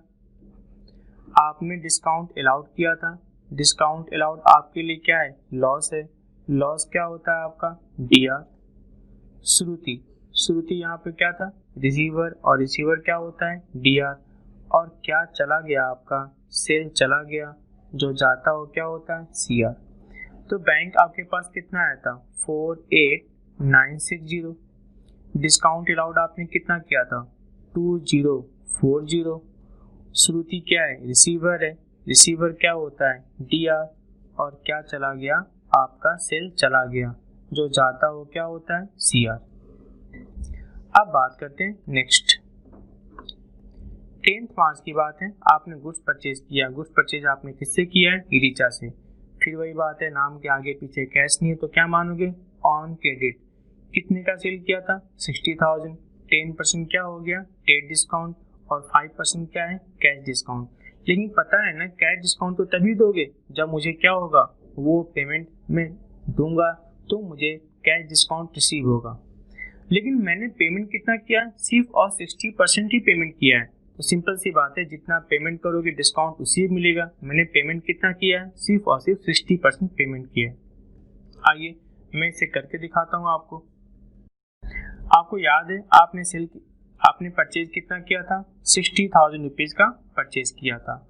आपने डिस्काउंट अलाउड किया था, डिस्काउंट अलाउड आपके लिए क्या है, लॉस है, लॉस क्या होता है आपका, DR। श्रुति, श्रुति यहाँ पे क्या था, रिसीवर, और रिसीवर क्या होता है, DR। और क्या चला गया आपका, सेल चला गया, जो जाता हो क्या होता है, CR। तो बैंक आपके पास कितना आया था, 48,960। डिस्काउंट अलाउड आपने कितना किया था, 2040। श्रुति क्या है, रिसीवर है, रिसीवर क्या होता है, DR। और क्या चला गया आपका, सेल चला गया, जो जाता हो क्या होता है, CR। अब बात करते हैं नेक्स्ट। 10 मार्च की बात है, आपने गुड्स परचेज किया। गुड्स परचेज आपने किससे किया है, रीचा से। फिर वही बात है, नाम के आगे पीछे कैश नहीं है तो क्या मानोगे, ऑन क्रेडिट। कितने का सेल किया था, 60,000। 10% क्या हो गया, ट्रेड डिस्काउंट, और 5% क्या है, कैश डिस्काउंट। लेकिन पता है ना कैश डिस्काउंट तो तभी दोगे जब मुझे क्या होगा, वो पेमेंट में दूंगा तो मुझे कैश डिस्काउंट रिसीव होगा। लेकिन मैंने पेमेंट कितना किया, सिर्फ और 60% ही पेमेंट किया है। तो सिंपल सी बात है, जितना पेमेंट करोगे डिस्काउंट उसी मिलेगा। मैंने पेमेंट कितना किया है, सिर्फ और सिर्फ 60% पेमेंट किया है। आइए मैं इसे करके दिखाता हूँ आपको। आपको याद है आपने परचेज कितना किया था, 60,000 रुपीज का परचेज किया था,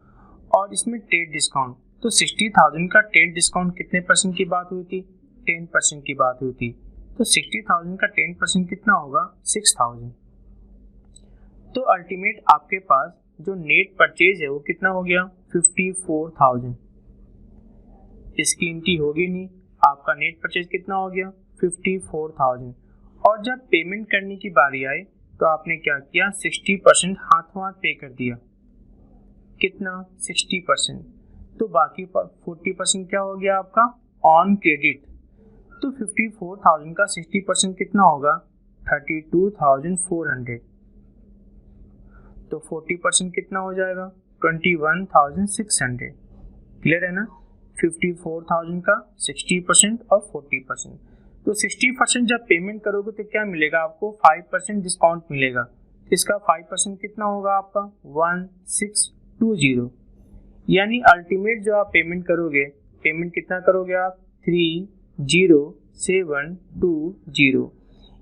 और इसमें ट्रेड डिस्काउंट। तो 60,000 का ट्रेड डिस्काउंट कितने परसेंट की बात हुई थी, 10% की बात हुई थी। तो 60,000 का 10% कितना होगा, 6,000। तो अल्टीमेट आपके पास जो नेट परचेज है वो कितना हो गया 54,000। इसकी एंट्री होगी नहीं, आपका नेट परचेज कितना हो गया 54,000। और जब पेमेंट करने की बारी आई तो आपने क्या किया 60% हाथों हाथ पे कर दिया। कितना 60%, तो बाकी 40% क्या हो गया आपका ऑन क्रेडिट। तो 54,000 का 60% कितना होगा 32,400। तो 40% कितना हो जाएगा 21,600। क्लियर है ना। 54,000 का 60% और 40%। तो 60% जब पेमेंट करोगे तो क्या मिलेगा आपको 5% डिस्काउंट मिलेगा। इसका 5% कितना होगा आपका 1620। यानी अल्टीमेट जो आप पेमेंट करोगे, पेमेंट कितना करोगे आप 30720।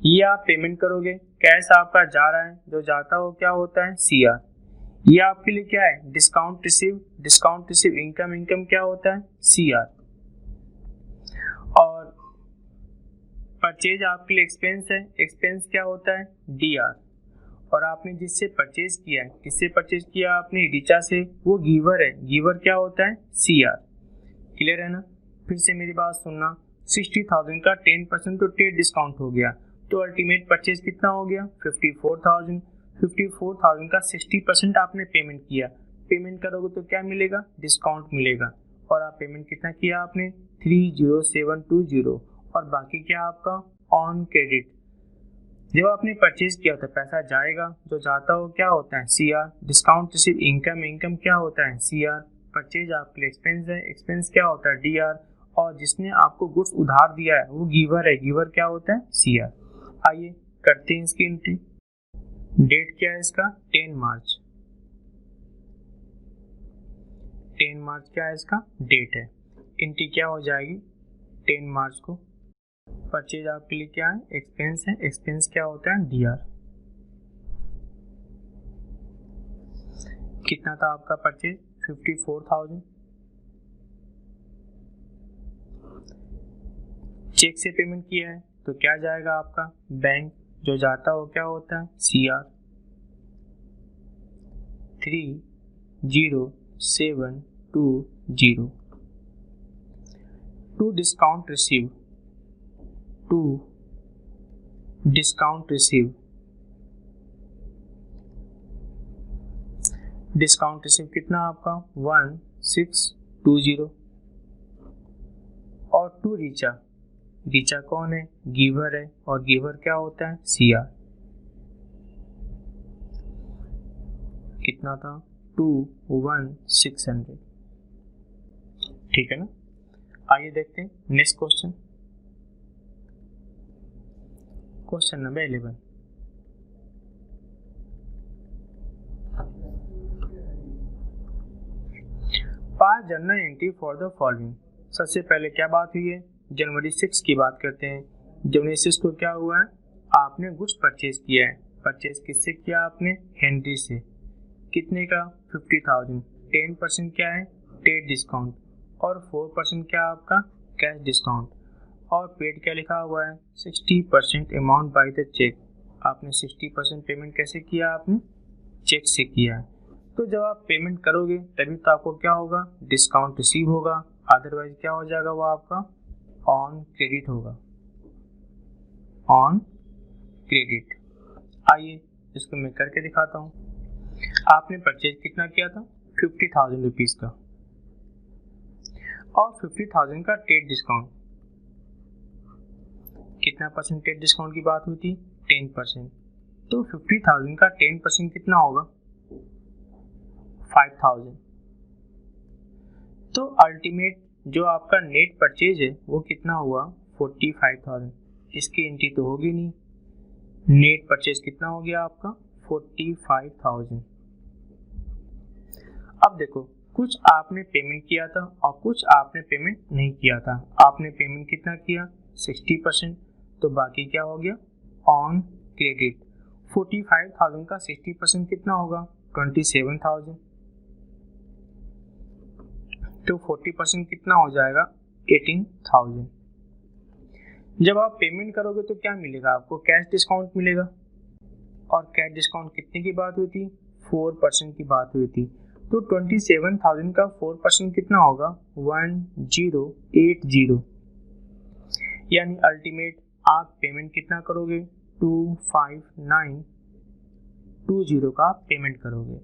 ये आप पेमेंट करोगे, कैश आपका जा रहा है, जो जाता हो क्या होता है CR। ये आपके लिए क्या है discount receive, discount receive income, income क्या होता है CR। और परचेज आपके लिए एक्सपेंस है, एक्सपेंस क्या होता है DR। और आपने जिससे परचेज किया है, किससे परचेज किया आपने रिचा से, वो गिवर है, गिवर क्या होता है CR। क्लियर है ना। फिर से मेरी बात सुनना, 60,000 का 10% तो ट्रेड डिस्काउंट हो गया, तो अल्टीमेट परचेज कितना हो गया 54,000। 54,000 का 60% आपने पेमेंट किया, पेमेंट करोगे तो क्या मिलेगा डिस्काउंट मिलेगा। और आप पेमेंट कितना किया आपने 30720, और बाकी क्या आपका ऑन क्रेडिट। जब आपने परचेज किया तो पैसा जाएगा, जो जाता हो क्या होता है CR। Discount receive income, income क्या होता है CR। परचेज आपके लिए एक्सपेंस है, एक्सपेंस क्या होता है DR। और जिसने आपको गुड्स उधार दिया है वो गिवर है, गिवर क्या होता है CR। आइए करते हैं इसकी एंट्री। डेट क्या है इसका 10 मार्च। 10 मार्च क्या है इसका डेट है। एंट्री क्या हो जाएगी 10 मार्च को। परचेज आपके लिए क्या है एक्सपेंस है, एक्सपेंस क्या होता है DR। कितना था आपका परचेज 54,000। चेक से पेमेंट किया है तो क्या जाएगा आपका बैंक, जो जाता हो क्या होता है CR। 30720। To discount receive, to discount receive, discount receive कितना आपका 1620। और टू रीचा, रीचा कौन है गिवर है, और गिवर क्या होता है CR। कितना था 21,600। ठीक है ना। आइए देखते हैं next question, question number 11। Pass journal entry for the following. सबसे पहले क्या बात हुई है जनवरी 6 की बात करते हैं। जनवरी 6 को क्या हुआ है आपने गुड्स परचेज किया है। परचेज किससे किया आपने हेनरी से। कितने का 50,000। 10% क्या है ट्रेड डिस्काउंट, और 4% क्या आपका कैश डिस्काउंट। और पेड क्या लिखा हुआ है 60% अमाउंट बाय द चेक। आपने 60% पेमेंट कैसे किया आपने चेक से किया है। तो जब आप पेमेंट करोगे तभी तो आपको क्या होगा डिस्काउंट रिसीव होगा, अदरवाइज क्या हो जाएगा वो आपका ऑन क्रेडिट होगा, ऑन क्रेडिट। आइए इसको मैं करके दिखाता हूँ। आपने परचेज कितना किया था 50,000 रुपीज़ का, और 50,000 का ट्रेड डिस्काउंट। कितना परसेंटेज डिस्काउंट की बात हुई थी 10%। तो 50,000 का 10% कितना होगा 5,000। तो अल्टीमेट जो आपका नेट परचेज है वो कितना हुआ 45,000। इसकी एंट्री तो होगी नहीं, नेट परचेज कितना हो गया आपका 45,000। अब देखो कुछ आपने पेमेंट किया था और कुछ आपने पेमेंट नहीं किया था। आपने पेमेंट कितना किया 60%, तो बाकी क्या हो गया ऑन क्रेडिट। 45,000 का 60% कितना होगा 27,000। तो 40% कितना हो जाएगा 18,000। जब आप पेमेंट करोगे तो क्या मिलेगा आपको कैश डिस्काउंट मिलेगा। और कैश डिस्काउंट कितने की बात हुई थी 4% की बात हुई थी, तो 27,000 का 4% कितना होगा? 1080, यानी अल्टीमेट आप पेमेंट कितना करोगे? 25920 का पेमेंट करोगे।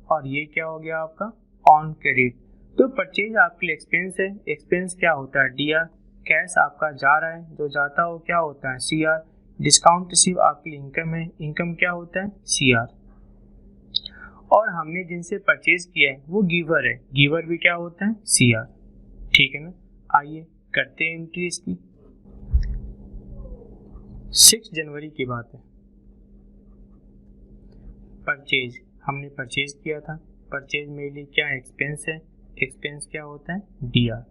और ये क्या हो गया आपका? On credit. तो परचेज आपके लिए एक्सपेंस है। एक्सपेंस क्या होता है? डीआर। कैश आपका जा रहा है, जो जाता हो क्या होता है? सीआर। डिस्काउंट रिसीव आपके लिए इनकम है। इनकम क्या होता है? सीआर। और हमने जिनसे परचेज किया है वो गिवर है। गिवर भी क्या होता है? सीआर। ठीक है ना? आइए करते हैं एंट्री इसकी। 6 जनवरी की बात है। परचेज हमने परचेज किया था। परचेज मेरे लिए क्या एक्सपेंस है? एक्सपेंस क्या होता है? डीआर।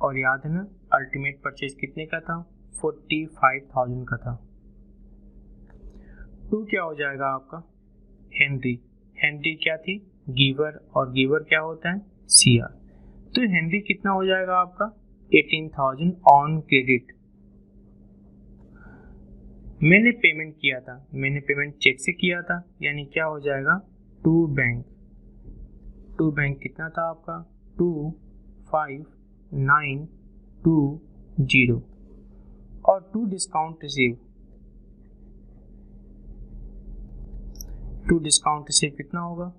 और याद है ना अल्टीमेट परचेज कितने का था? 45,000 का था। 2 क्या हो जाएगा आपका? हेनरी। हेनरी क्या थी? गिवर। और गिवर क्या होता है? सीआर। तो हेनरी कितना हो जाएगा आपका? 18,000 ऑन क्रेडिट। मैंने पेमेंट किया था, मैंने पेमेंट चेक से किया था, यानी क्या हो जाएगा? To bank. टू बैंक कितना था आपका? 25920। और to discount receive. To discount receive कितना होगा?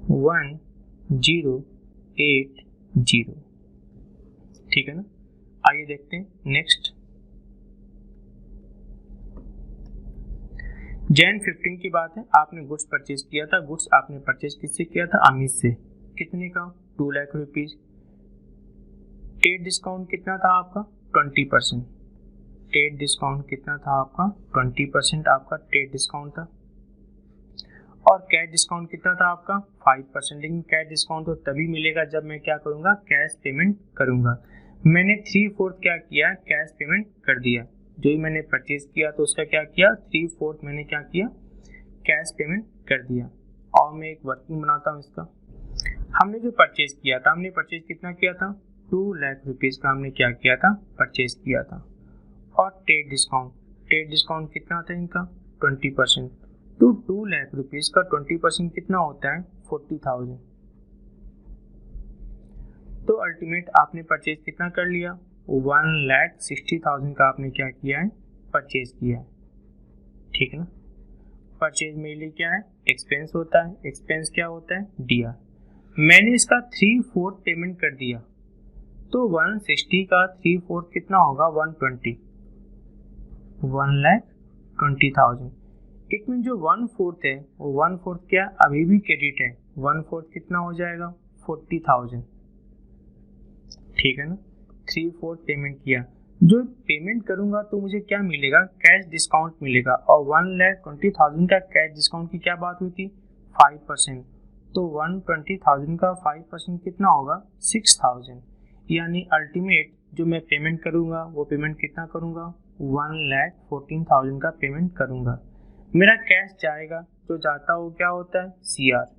1080। ठीक है ना? आइए देखते हैं नेक्स्ट। जैन 15 की बात है। आपने गुड्स परचेज किया था। गुड्स आपने परचेज किससे किया था? अमित से। कितने का? 2 लाख रुपीज। ट्रेड डिस्काउंट कितना था आपका? 20%। ट्रेड डिस्काउंट कितना था आपका? 20% आपका ट्रेड डिस्काउंट था। और कैश डिस्काउंट कितना था आपका? 5%। लेकिन कैश डिस्काउंट तो तभी मिलेगा जब मैं क्या करूंगा? कैश पेमेंट करूंगा। मैंने 3/4 क्या किया? कैश पेमेंट कर दिया। जो ही मैंने परचेज किया तो उसका क्या किया? 3/4 मैंने क्या किया? कैश पेमेंट कर दिया। और मैं एक वर्किंग बनाता हूँ इसका। हमने जो परचेज किया था, हमने परचेज कितना किया था? 2 लाख रुपीज का हमने क्या किया था? परचेज किया था। और ट्रेड डिस्काउंट, ट्रेड डिस्काउंट कितना था इनका? 20%। तो 2 लाख रुपीज का 20% कितना होता है? 40,000। तो अल्टीमेट आपने परचेज कितना कर लिया? 1,60,000 का आपने क्या किया है? परचेज किया है। ठीक है ना? परचेज मेरे लिए क्या है? एक्सपेंस होता है। एक्सपेंस क्या होता है? डीआर। मैंने इसका 3/4 पेमेंट कर दिया, तो 160 का 3/4 कितना होगा? 120। 1,20,000। इट मीन जो 1/4 है वो 1/4 क्या अभी भी क्रेडिट है। 1/4 कितना हो जाएगा? 40,000। ठीक है ना? 3/4 पेमेंट किया। जो पेमेंट करूंगा तो मुझे क्या मिलेगा? कैश डिस्काउंट मिलेगा। और 1,20,000 का कैश डिस्काउंट की क्या बात हुई थी? 5%। तो 120,000 का 5% कितना होगा? 6,000। यानी अल्टीमेट जो मैं पेमेंट करूंगा वो पेमेंट कितना करूंगा? 1,14,000 का पेमेंट करूंगा। मेरा कैश जाएगा, जो जाता हो क्या होता है? सीआर।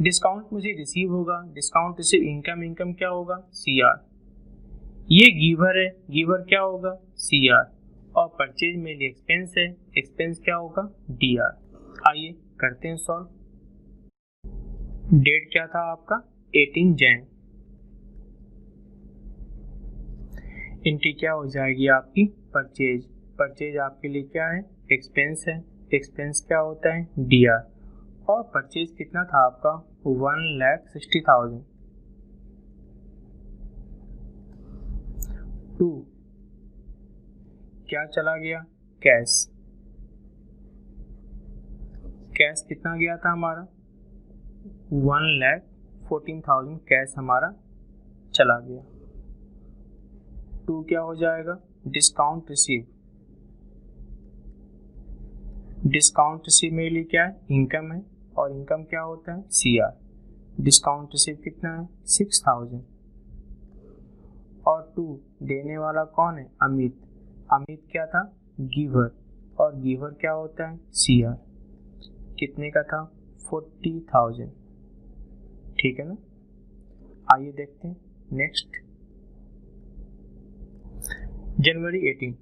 डिस्काउंट मुझे रिसीव होगा। Discount receive income. इनकम क्या होगा? सीआर। ये गिवर है। गिवर क्या होगा? सीआर। और परचेज मेरे लिए एक्सपेंस है। एक्सपेंस क्या होगा? डीआर। आइए करते हैं सॉल्व। डेट क्या था आपका? 18 जैन। एंट्री क्या हो जाएगी आपकी? परचेज। परचेज आपके लिए क्या है? एक्सपेंस है। एक्सपेंस क्या होता है? डीआर। और परचेज कितना था आपका? 1,60,000। 2 क्या चला गया? कैश। कैश कितना गया था हमारा? 1,14,000 कैश हमारा चला गया। 2 क्या हो जाएगा? Discount receive. डिस्काउंट रिसीव मेरे लिए क्या है? इनकम है। और इनकम क्या होता है? सीआर। डिस्काउंट रिसीव कितना है? 6,000। और 2 देने वाला कौन है? अमित। अमित क्या था? गिवर। और गिवर क्या होता है? सीआर। कितने का था? 40,000। ठीक है ना? आइए देखते हैं नेक्स्ट। जनवरी 18।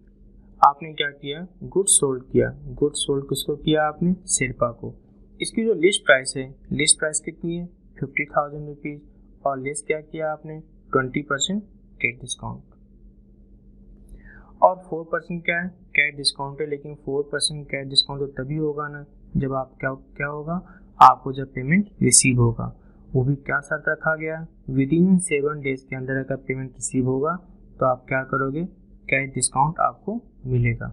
आपने क्या किया, गुड्स सोल्ड किया। गुड्स सोल्ड किसको किया आपने, शेरपा को। इसकी जो लिस्ट प्राइस है, लिस्ट प्राइस कितनी है 50,000 रुपीज़, और लेस क्या किया आपने 20% ट्रेड डिस्काउंट, और 4% क्या है, कैश डिस्काउंट है। लेकिन 4% कैश डिस्काउंट तो तभी होगा ना जब आप क्या होगा, आपको जब पेमेंट रिसीव होगा। वो भी क्या शर्त रखा गया, विद इन 7 डेज के अंदर अगर पेमेंट रिसीव होगा तो आप क्या करोगे, कैश डिस्काउंट आपको मिलेगा।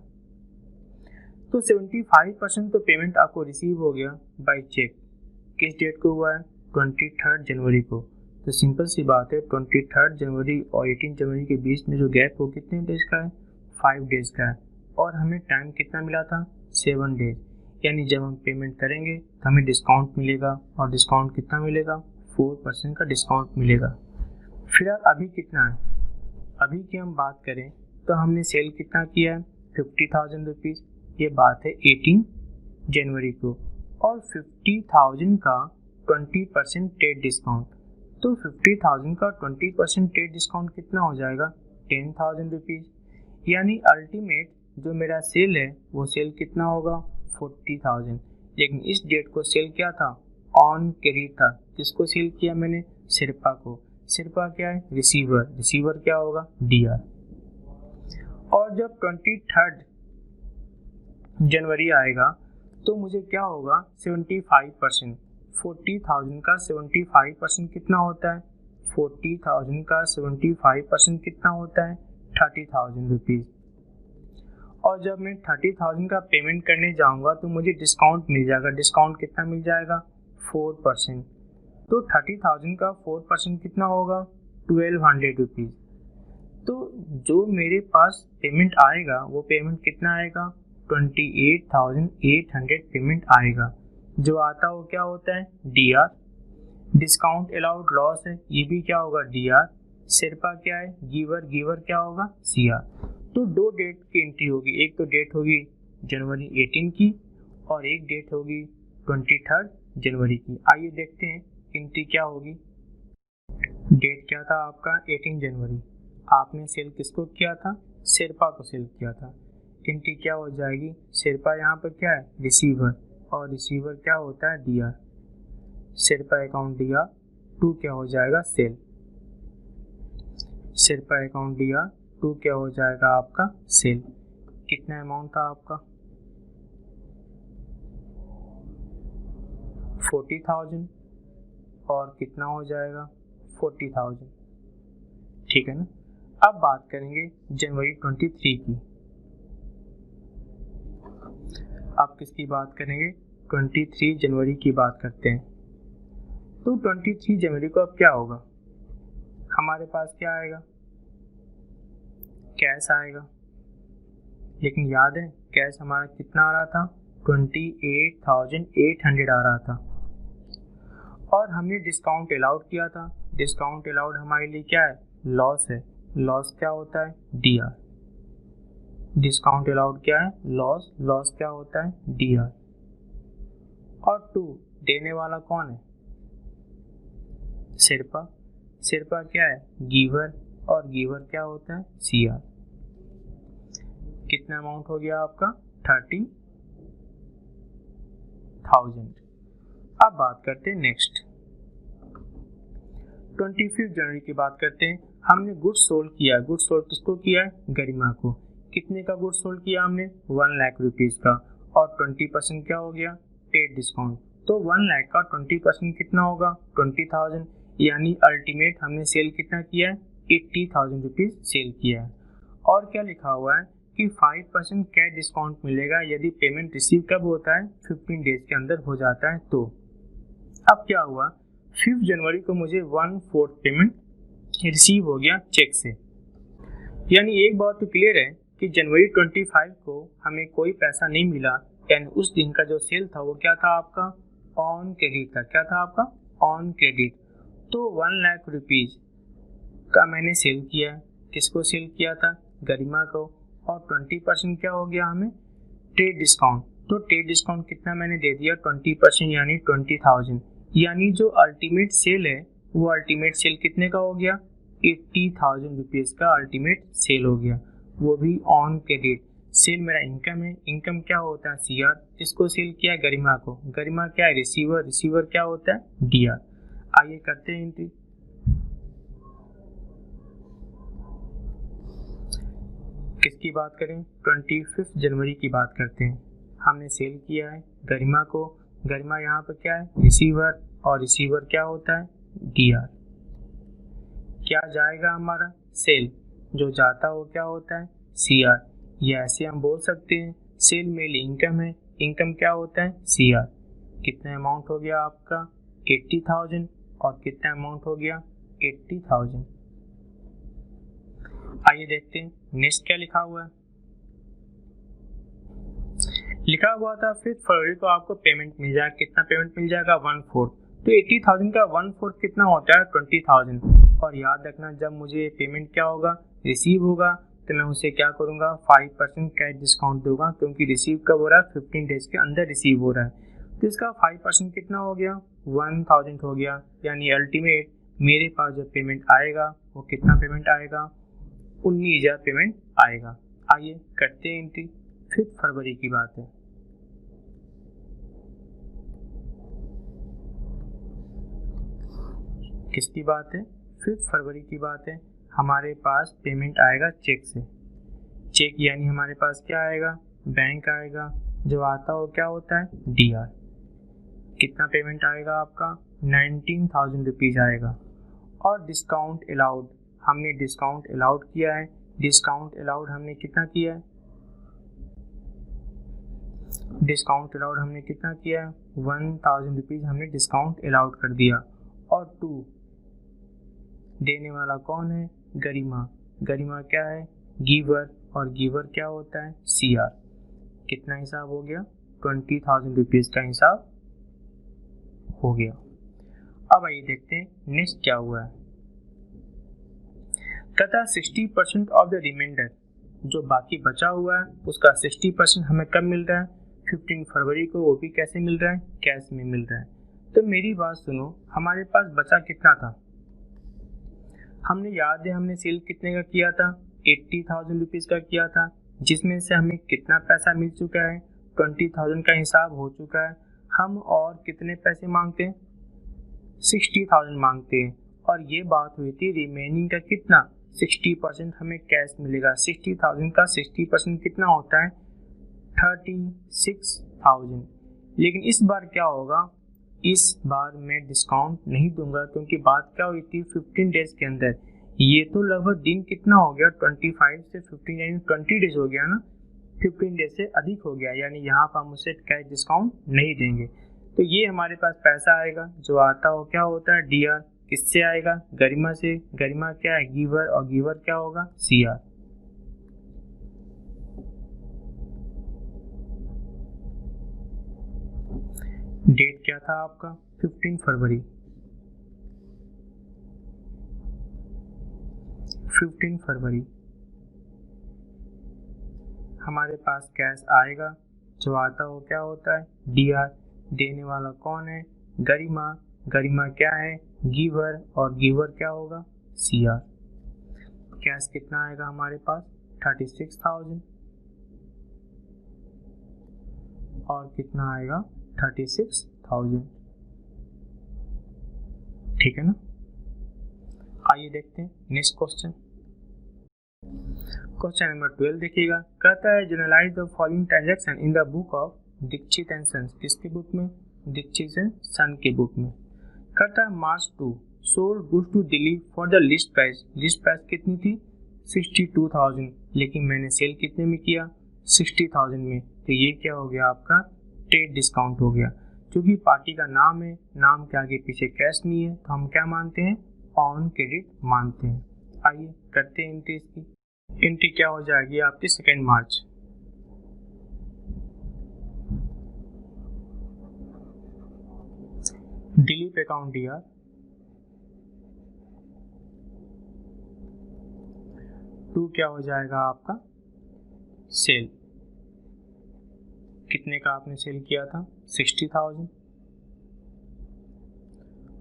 तो 75% तो पेमेंट आपको रिसीव हो गया बाय चेक। किस डेट को हुआ है, 23 जनवरी को। तो सिंपल सी बात है, 23 जनवरी और 18 जनवरी के बीच में जो गैप हो कितने डेज का है, 5 डेज का है, और हमें टाइम कितना मिला था, 7 डेज। यानी जब हम पेमेंट करेंगे तो हमें डिस्काउंट मिलेगा, और डिस्काउंट कितना मिलेगा, 4% का डिस्काउंट मिलेगा। फिर अभी कितना है, अभी की हम बात करें तो हमने सेल कितना किया है, 50,000 रुपीज़। ये बात है 18 जनवरी को, और 50,000 का 20% ट्रेड डिस्काउंट। तो 50,000 का 20% ट्रेड डिस्काउंट कितना हो जाएगा, 10,000 रुपीज़। यानी अल्टीमेट जो मेरा सेल है वो सेल कितना होगा, 40,000। लेकिन इस डेट को सेल क्या था, ऑन क्रेडिट था। किसको सेल किया मैंने, शेरपा को। शेरपा क्या है, रिसीवर। रिसीवर क्या होगा, डीआर। और जब 23 जनवरी आएगा तो मुझे क्या होगा, 75%। 40,000 का 75% कितना होता है, 40,000 का 75% कितना होता है, 30,000 रुपीज़। और जब मैं 30,000 का पेमेंट करने जाऊंगा तो मुझे डिस्काउंट मिल जाएगा। डिस्काउंट कितना मिल जाएगा, 4%। तो 30,000 का 4% कितना होगा, 1200 रुपीज़। तो जो मेरे पास पेमेंट आएगा वो पेमेंट कितना आएगा, 28,800 पेमेंट आएगा। जो आता हो क्या होता है, डीआर। डिस्काउंट अलाउड लॉस है, ये भी क्या होगा, डीआर। शेरपा क्या है, गिवर। गिवर क्या होगा, सीआर। तो 2 डेट की एंट्री होगी, एक तो डेट होगी जनवरी 18 की, और एक डेट होगी 23 जनवरी की। आइए देखते हैं एंट्री क्या होगी। डेट क्या था आपका, 18 जनवरी। आपने सेल किसको किया था, शेरपा को सेल किया था। एंट्री क्या हो जाएगी, शेरपा यहाँ पर क्या है, रिसीवर, और रिसीवर क्या होता है, डीआर। शेरपा अकाउंट डीआर, 2 क्या हो जाएगा, सेल। शेरपा अकाउंट डीआर, 2 क्या हो जाएगा आपका, सेल। कितना अमाउंट था आपका, 40,000, और कितना हो जाएगा, 40,000। ठीक है ना। अब बात करेंगे जनवरी 23 की। अब किसकी बात करेंगे, 23 जनवरी की बात करते हैं। तो 23 जनवरी को अब क्या होगा, हमारे पास क्या आएगा, कैश आएगा। लेकिन याद है कैश हमारा कितना आ रहा था, 28,800 आ रहा था, और हमने डिस्काउंट अलाउड किया था। डिस्काउंट अलाउड हमारे लिए क्या है, लॉस है। लॉस क्या होता है, डीआर। डिस्काउंट अलाउड क्या है, लॉस। लॉस क्या होता है, डीआर। और 2 देने वाला कौन है, शेरपा। शेरपा क्या है, गिवर, और गिवर क्या होता है, सीआर। कितना अमाउंट हो गया आपका, 30,000। अब बात करते हैं नेक्स्ट, 25 जनवरी की बात करते हैं। हमने गुड्स सोल्ड किया। गुड्स सोल्ड किसको किया है, गरिमा को। कितने का गुड्स सोल्ड किया हमने, 1 लाख रुपीज़ का, और 20% क्या हो गया, ट्रेड डिस्काउंट। तो 1 लाख का 20% कितना होगा, 20,000। यानी अल्टीमेट हमने सेल कितना किया है, 80,000 रुपीज़ सेल किया है। और क्या लिखा हुआ है कि 5% कैश डिस्काउंट मिलेगा यदि पेमेंट रिसीव कब होता है, 15 डेज के अंदर हो जाता है। तो अब क्या हुआ, 5 जनवरी को मुझे 1/4 पेमेंट रिसीव हो गया चेक से। यानी एक बात तो क्लियर है कि जनवरी 25 को हमें कोई पैसा नहीं मिला। यानी उस दिन का जो सेल था वो क्या था आपका, ऑन क्रेडिट था। क्या था आपका, ऑन क्रेडिट। तो 1 लाख रुपीज़ का मैंने सेल किया। किसको सेल किया था, गरिमा को। और 20% क्या हो गया हमें, ट्रेड डिस्काउंट। तो ट्रेड डिस्काउंट कितना मैंने दे दिया, 20%, यानी 20,000। यानी जो अल्टीमेट सेल है वो अल्टीमेट सेल कितने का हो गया, 80,000 रुपीज़ का अल्टीमेट सेल हो गया, वो भी ऑन क्रेडिट। सेल मेरा इनकम है, इनकम क्या होता है CR, इसको सेल किया है गरिमा को, गरिमा क्या है रिसीवर, रिसीवर क्या होता है DR। आइए करते हैं एंट्री। किसकी बात करें, 25 जनवरी की बात करते हैं। हमने सेल किया है गरिमा को, गरिमा यहाँ पर क्या है रिसीवर, और रिसीवर क्या होता है DR। क्या जाएगा हमारा सेल, जो जाता हो क्या होता है CR। या ऐसे हम बोल सकते हैं सेल मेरी इनकम है, इनकम क्या होता है CR। कितना अमाउंट हो गया आपका 80,000, और कितना अमाउंट हो गया 80,000। आइए देखते हैं नेक्स्ट क्या लिखा हुआ है। लिखा हुआ था 5 फरवरी को आपको पेमेंट मिल जाएगा, कितना पेमेंट मिल जाएगा 1/4। तो 80,000 का 1/4 कितना होता है 20,000। और याद रखना जब मुझे पेमेंट क्या होगा रिसीव होगा तो मैं उसे क्या करूँगा 5% कैश डिस्काउंट दूंगा, क्योंकि रिसीव कब हो रहा है 15 डेज के अंदर रिसीव हो रहा है। तो इसका 5% कितना हो गया 1000 हो गया। यानी अल्टीमेट मेरे पास जो पेमेंट आएगा वो कितना पेमेंट आएगा 19,000 पेमेंट आएगा। आइए करते हैं एंट्री। 5 फरवरी की बात है। किसकी बात है 5 फरवरी की बात है। हमारे पास पेमेंट आएगा चेक से, चेक यानी हमारे पास क्या आएगा बैंक आएगा, जो आता हो क्या होता है DR। कितना पेमेंट आएगा आपका 19,000 रुपीज़ आएगा। और डिस्काउंट अलाउड, हमने डिस्काउंट अलाउड किया है, डिस्काउंट अलाउड हमने कितना किया है, डिस्काउंट अलाउड हमने कितना किया है 1,000 रुपीज़ हमने डिस्काउंट अलाउड कर दिया। और 2 देने वाला कौन है गरिमा, गरिमा क्या है गिवर, और गिवर क्या होता है CR। कितना हिसाब हो गया 20,000 रुपीज़ का हिसाब हो गया। अब आइए देखते हैं नेक्स्ट क्या हुआ है। कहता 60% ऑफ द रिमाइंडर, जो बाकी बचा हुआ है उसका 60% हमें कब मिल रहा है 15 फरवरी को, वो भी कैसे मिल रहा है कैश में मिल रहा है। तो मेरी बात सुनो, हमारे पास बचा कितना था, हमने याद है हमने सेल कितने का किया था 80,000 रुपीज़ का किया था, जिसमें से हमें कितना पैसा मिल चुका है 20,000 का हिसाब हो चुका है। हम और कितने पैसे मांगते हैं 60,000 मांगते हैं। और ये बात हुई थी रिमेनिंग का कितना 60% हमें कैश मिलेगा। 60,000 का 60% कितना होता है 36,000। लेकिन इस बार क्या होगा, इस बार मैं डिस्काउंट नहीं दूंगा, क्योंकि बात क्या हुई थी 15 डेज के अंदर। ये तो लगभग दिन कितना हो गया 25 से 15 यानी 20 डेज हो गया ना, 15 डेज से अधिक हो गया, यानी यहाँ पर हम उसे कैश डिस्काउंट नहीं देंगे। तो ये हमारे पास पैसा आएगा, जो आता हो क्या होता है DR। किससे आएगा गरिमा से, गरिमा क्या है गिवर, और गिवर क्या होगा CR। डेट क्या था आपका 15 फरवरी। 15 फरवरी हमारे पास कैश आएगा, जो आता हो क्या होता है DR। देने वाला कौन है गरिमा, गरिमा क्या है गिवर, और गिवर क्या होगा CR। कैश कितना आएगा हमारे पास 36,000, और कितना आएगा 36,000। ठीक है ना। आइए देखते हैं नेक्स्ट क्वेश्चन। क्वेश्चन नंबर 12 देखिएगा। कहता है journalise the following transaction in the book of Dikshit and sons. किसके बुक में दीक्षित एंड सन के बुक में। कहता है March 2 sold goods to Delhi for the list price. List price कितनी थी 62,000, लेकिन मैंने सेल कितने में किया 60,000 में। तो ये क्या हो गया आपका ट्रेड डिस्काउंट हो गया। क्योंकि पार्टी का नाम है, नाम के आगे पीछे कैश नहीं है, तो हम क्या मानते हैं ऑन क्रेडिट मानते हैं। आइए करते हैं एंट्री इसकी। एंट्री क्या हो जाएगी आपकी 2 March. Dilip account DR। Two क्या हो जाएगा आपका सेल। कितने का आपने सेल किया था 60,000,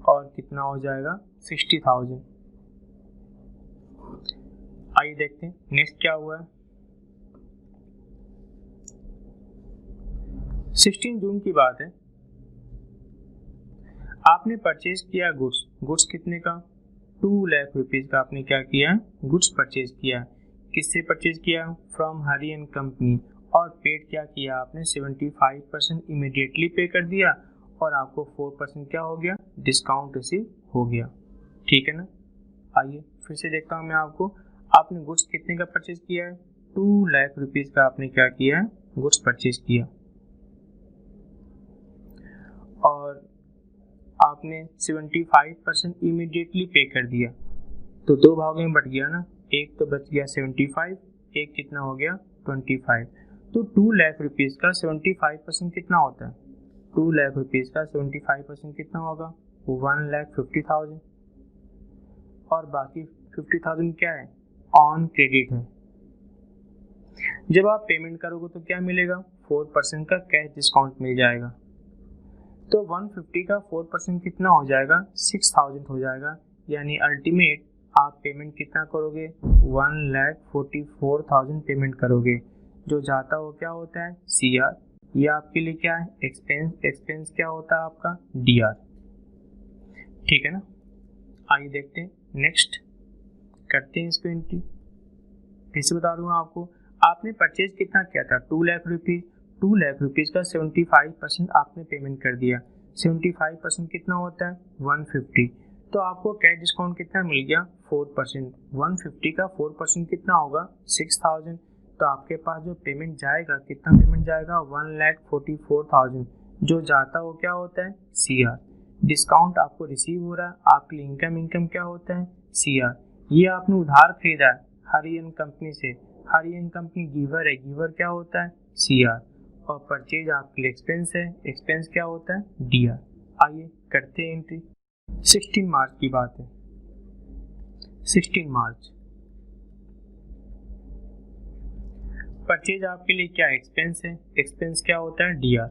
और कितना हो जाएगा 60,000। आइए देखते हैं नेक्स्ट क्या हुआ है। 16 जून की बात है, आपने परचेज किया गुड्स कितने का, 2 लाख रुपीज का आपने क्या किया, गुड्स परचेज किया। किससे परचेज किया, फ्रॉम हरी एंड कंपनी, और पेड क्या किया आपने, 75% इमीडिएटली पे कर दिया और आपको 4% क्या हो गया, डिस्काउंट रिसीव हो गया। ठीक है ना। आइए फिर से देखता हूँ मैं आपको, आपने गुड्स कितने का परचेज किया है, 2 लाख रुपीज का आपने क्या किया है, गुड्स परचेज किया, और आपने 75% इमीडिएटली पे कर दिया। तो दो भागों में बट गया ना, एक तो बच गया 75, एक कितना हो गया 25। तो 2 लाख रुपीज का 75% कितना होता है, 2 लाख रुपीज का 75% कितना होगा, 1,50,000, और बाकी 50,000 क्या है, ऑन क्रेडिट है। जब आप पेमेंट करोगे तो क्या मिलेगा, 4% का कैश डिस्काउंट मिल जाएगा। तो 150 का 4% कितना हो जाएगा, 6,000 हो जाएगा। यानी अल्टीमेट आप पेमेंट कितना करोगे, 1,44,000 पेमेंट करोगे। जो जाता हो क्या होता है, CR। ये आपके लिए क्या है, एक्सपेंस क्या होता है आपका, DR। ठीक है ना। आइए देखते हैं, नेक्स्ट करते हैं इसको एंट्री। फिर से बता दूंगा आपको, आपने परचेज कितना किया था, 2 लाख रुपीज। 2 लाख रुपीज का 75% आपने पेमेंट कर दिया। 75% कितना होता है, 150। तो आपको कैश डिस्काउंट कितना मिल गया, 4%। 150 का 4% कितना होगा, 6,000। तो आपके पास जो पेमेंट जाएगा, कितना पेमेंट जाएगा, 1,44,000। जो जाता हो क्या होता है, CR। डिस्काउंट आपको रिसीव हो रहा है, आपके लिए इनकम क्या होता है, CR। ये आपने उधार खरीदा है हरी एंड कंपनी से, हरी एंड कंपनी गिवर है, गिवर क्या होता है, CR। और परचेज आपके लिए एक्सपेंस है, एक्सपेंस क्या होता है, DR। आइए करते हैं एंट्री। 16 मार्च की बात है, 16 मार्च। परचेज आपके लिए क्या एक्सपेंस है, एक्सपेंस क्या होता है, DR।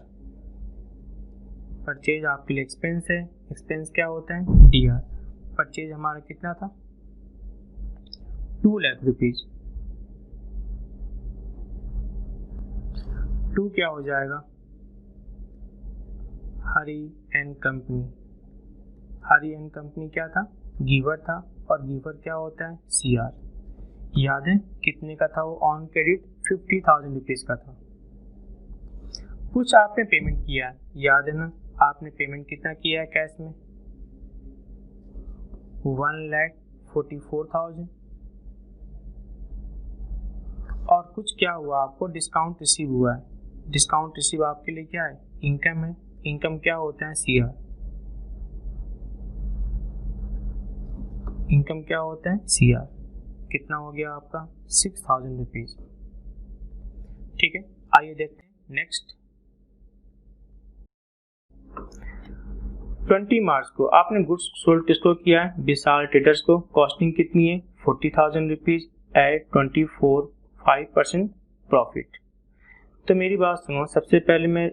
परचेज आपके लिए एक्सपेंस है, एक्सपेंस क्या होता है, DR। परचेज हमारा कितना था, 2 लाख रुपीज। 2 क्या हो जाएगा, Hari and company. Hari and company क्या था, गिवर था, और गिवर क्या होता है, CR। याद है कितने का था वो, ऑन क्रेडिट 50,000 रुपीज का था। कुछ आपने पेमेंट किया है, याद है ना, आपने पेमेंट कितना किया है कैश में, 1,44,000। और कुछ क्या हुआ, आपको डिस्काउंट रिसीव हुआ है। डिस्काउंट रिसीव आपके लिए क्या है, इनकम है। इनकम क्या होता है, CR। इनकम क्या होता है, CR। कितना हो गया आपका, 6,000 रुपीज। ठीक है, आइए देखते हैं नेक्स्ट। 20 मार्च को आपने गुड्स सोल्ड किसको किया है, विशाल ट्रेडर्स को। कॉस्टिंग कितनी है, 40,000 रुपीज एट 24.5% प्रॉफिट। तो मेरी बात सुनो, सबसे पहले मैं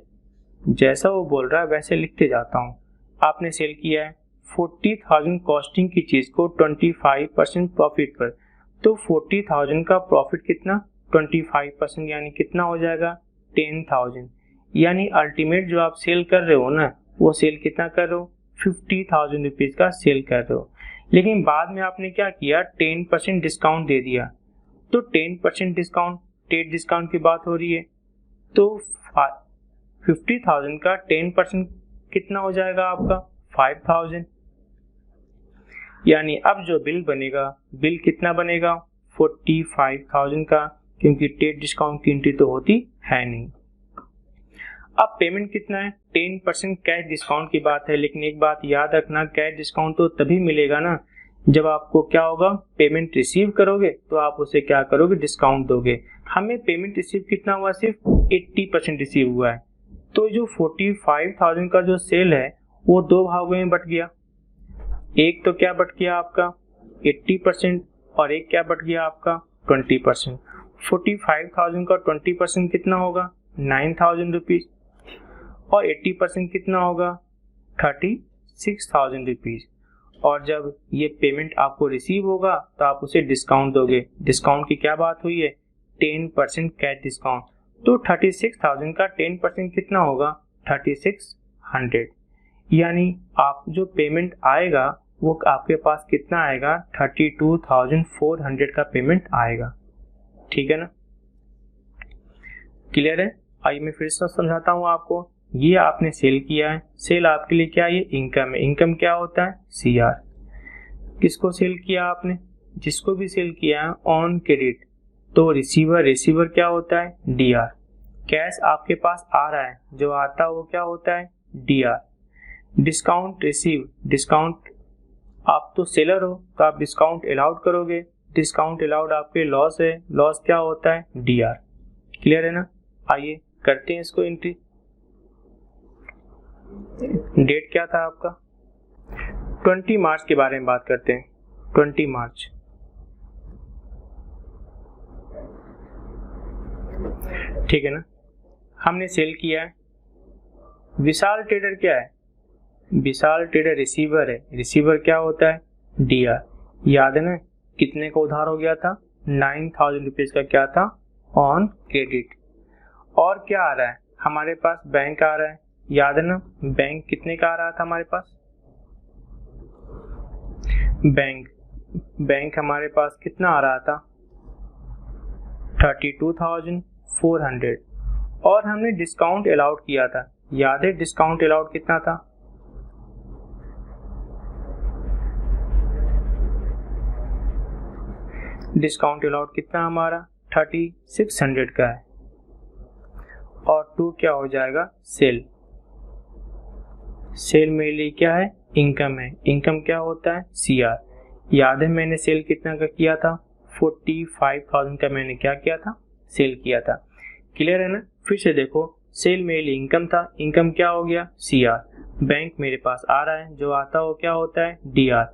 जैसा वो बोल रहा है वैसे लिखते जाता हूँ। आपने सेल किया है 40,000 कॉस्टिंग की चीज को 25% प्रॉफिट पर। तो 40,000 का प्रॉफिट कितना, 25%, यानी कितना हो जाएगा, 10,000। यानी अल्टीमेट जो आप सेल कर रहे हो ना, वो सेल कितना कर रहे हो, 50,000 रुपीज का सेल कर रहे हो। लेकिन बाद में आपने क्या किया, 10% डिस्काउंट दे दिया। तो 10% डिस्काउंट, ट्रेड डिस्काउंट की बात हो रही है। तो 50,000 का 10% कितना हो जाएगा आपका, 5,000। यानी अब जो बिल बनेगा, बिल कितना बनेगा, 45,000 का, क्योंकि ट्रेड डिस्काउंट की एंट्री तो होती है नहीं। अब पेमेंट कितना है, 10% कैश डिस्काउंट की बात है। लेकिन एक बात याद रखना, कैश डिस्काउंट तो तभी मिलेगा ना जब आपको क्या होगा, पेमेंट रिसीव करोगे तो आप उसे क्या करोगे, डिस्काउंट दोगे। हमें पेमेंट रिसीव कितना हुआ, सिर्फ 80% रिसीव हुआ है। तो जो 45,000 का जो सेल है वो दो भागों में बट गया। एक तो क्या बट गया आपका 80%, और एक क्या बट गया आपका 20%। 45,000 का 20% कितना होगा, 9,000 रुपीज, और 80% कितना होगा, 36,000 रुपीज। और जब ये पेमेंट आपको रिसीव होगा तो आप उसे डिस्काउंट दोगे। डिस्काउंट की क्या बात हुई है, 10% कैश डिस्काउंट। तो 36,000 का 10% कितना होगा? 3600। यानी आप जो पेमेंट आएगा वो आपके पास कितना आएगा? 32,400 का पेमेंट आएगा। ठीक है ना? क्लियर है? आइए मैं फिर से समझाता हूँ आपको। ये आपने सेल किया है, सेल आपके लिए क्या है? ये इनकम है। इनकम क्या होता है? CR। किसको सेल किया आपने? जिसको भी सेल किया है ऑन क्रेडिट, तो रिसीवर क्या होता है? DR। कैश आपके पास आ रहा है, जो आता है वो क्या होता है? DR। डिस्काउंट रिसीव, डिस्काउंट, आप तो सेलर हो तो आप डिस्काउंट अलाउड करोगे, डिस्काउंट अलाउड आपके लॉस है, लॉस क्या होता है? DR। क्लियर है ना? आइए करते हैं इसको एंट्री। डेट क्या था आपका? 20 मार्च के बारे में बात करते हैं। 20 मार्च। ठीक है ना? हमने सेल किया है। विशाल ट्रेडर क्या है? विशाल ट्रेडर रिसीवर है। रिसीवर क्या होता है? DR। याद है ना कितने का उधार हो गया था? 9,000 रुपीज का क्या था? On credit. और क्या आ रहा है हमारे पास? बैंक आ रहा है। याद है ना बैंक कितने का आ रहा था हमारे पास? बैंक हमारे पास कितना आ रहा था? 32,400। और हमने डिस्काउंट अलाउड किया था। याद है डिस्काउंट अलाउड कितना था? डिस्काउंट अलाउड कितना हमारा? 3600 का है। और 2 क्या हो जाएगा? सेल। सेल मेरे लिए क्या है? इनकम है। इनकम क्या होता है? CR। याद है मैंने सेल कितना का किया था? 45,000 का मैंने क्या किया था? सेल किया था। क्लियर है ना? फिर से देखो, सेल मेरे लिए इनकम था। इनकम क्या हो गया? CR। बैंक मेरे पास आ रहा है, जो आता हो क्या होता है? DR।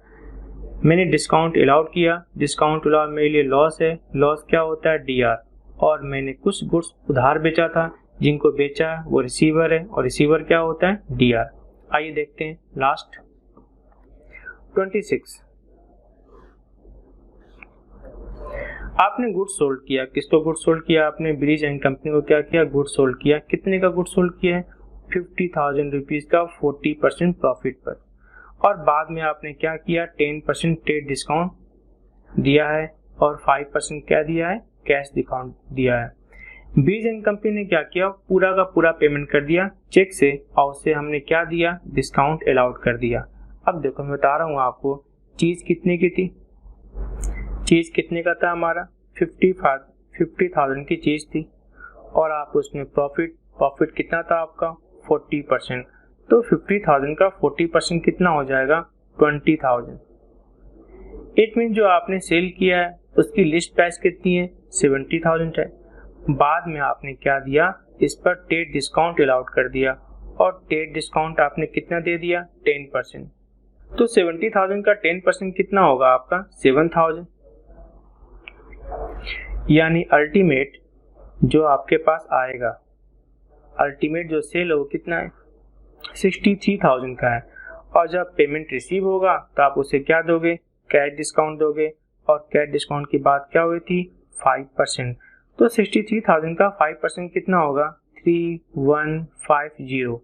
मैंने डिस्काउंट अलाउड किया, डिस्काउंट अलाउड मेरे लिए लॉस है, लॉस क्या होता है? DR। और मैंने कुछ गुड्स उधार बेचा था, जिनको बेचा वो रिसीवर है, और रिसीवर क्या होता है? DR। आइए देखते हैं लास्ट 26। आपने गुड्स सोल्ड किया। किसको गुड्स सोल्ड किया आपने? ब्रिज एंड कंपनी को क्या किया? गुड्स सोल्ड किया। कितने का गुड्स सोल्ड किया है? 50,000 रुपीज का 40% प्रॉफिट पर। और बाद में आपने क्या किया? 10% ट्रेड डिस्काउंट दिया है और 5% क्या दिया है? कैश डिस्काउंट दिया है। ब्रिज एंड कंपनी ने क्या किया? पूरा का पूरा पेमेंट कर दिया चेक से, और उससे हमने क्या दिया? डिस्काउंट अलाउड कर दिया। अब देखो मैं बता रहा हूँ आपको, चीज कितने की थी? चीज कितने का था हमारा? 50,000 की चीज थी, और आप उसमें प्रॉफिट कितना था आपका? 40%। तो 50,000 का 40% कितना हो जाएगा? 20,000। इट मीन जो आपने सेल किया है उसकी लिस्ट प्राइस कितनी है? 70,000 है। बाद में आपने क्या दिया? इस पर ट्रेड डिस्काउंट अलाउड कर दिया, और ट्रेड डिस्काउंट आपने कितना दे दिया? 10%। तो 70,000 का 10% कितना होगा आपका? 7,000। यानी अल्टीमेट जो आपके पास आएगा, अल्टीमेट जो सेल हो कितना है? 63,000 का है। और जब पेमेंट रिसीव होगा तो आप उसे क्या दोगे? कैश डिस्काउंट दोगे, और कैश डिस्काउंट की बात क्या हुई थी? 5%। तो 63,000 का 5% कितना होगा? 3150।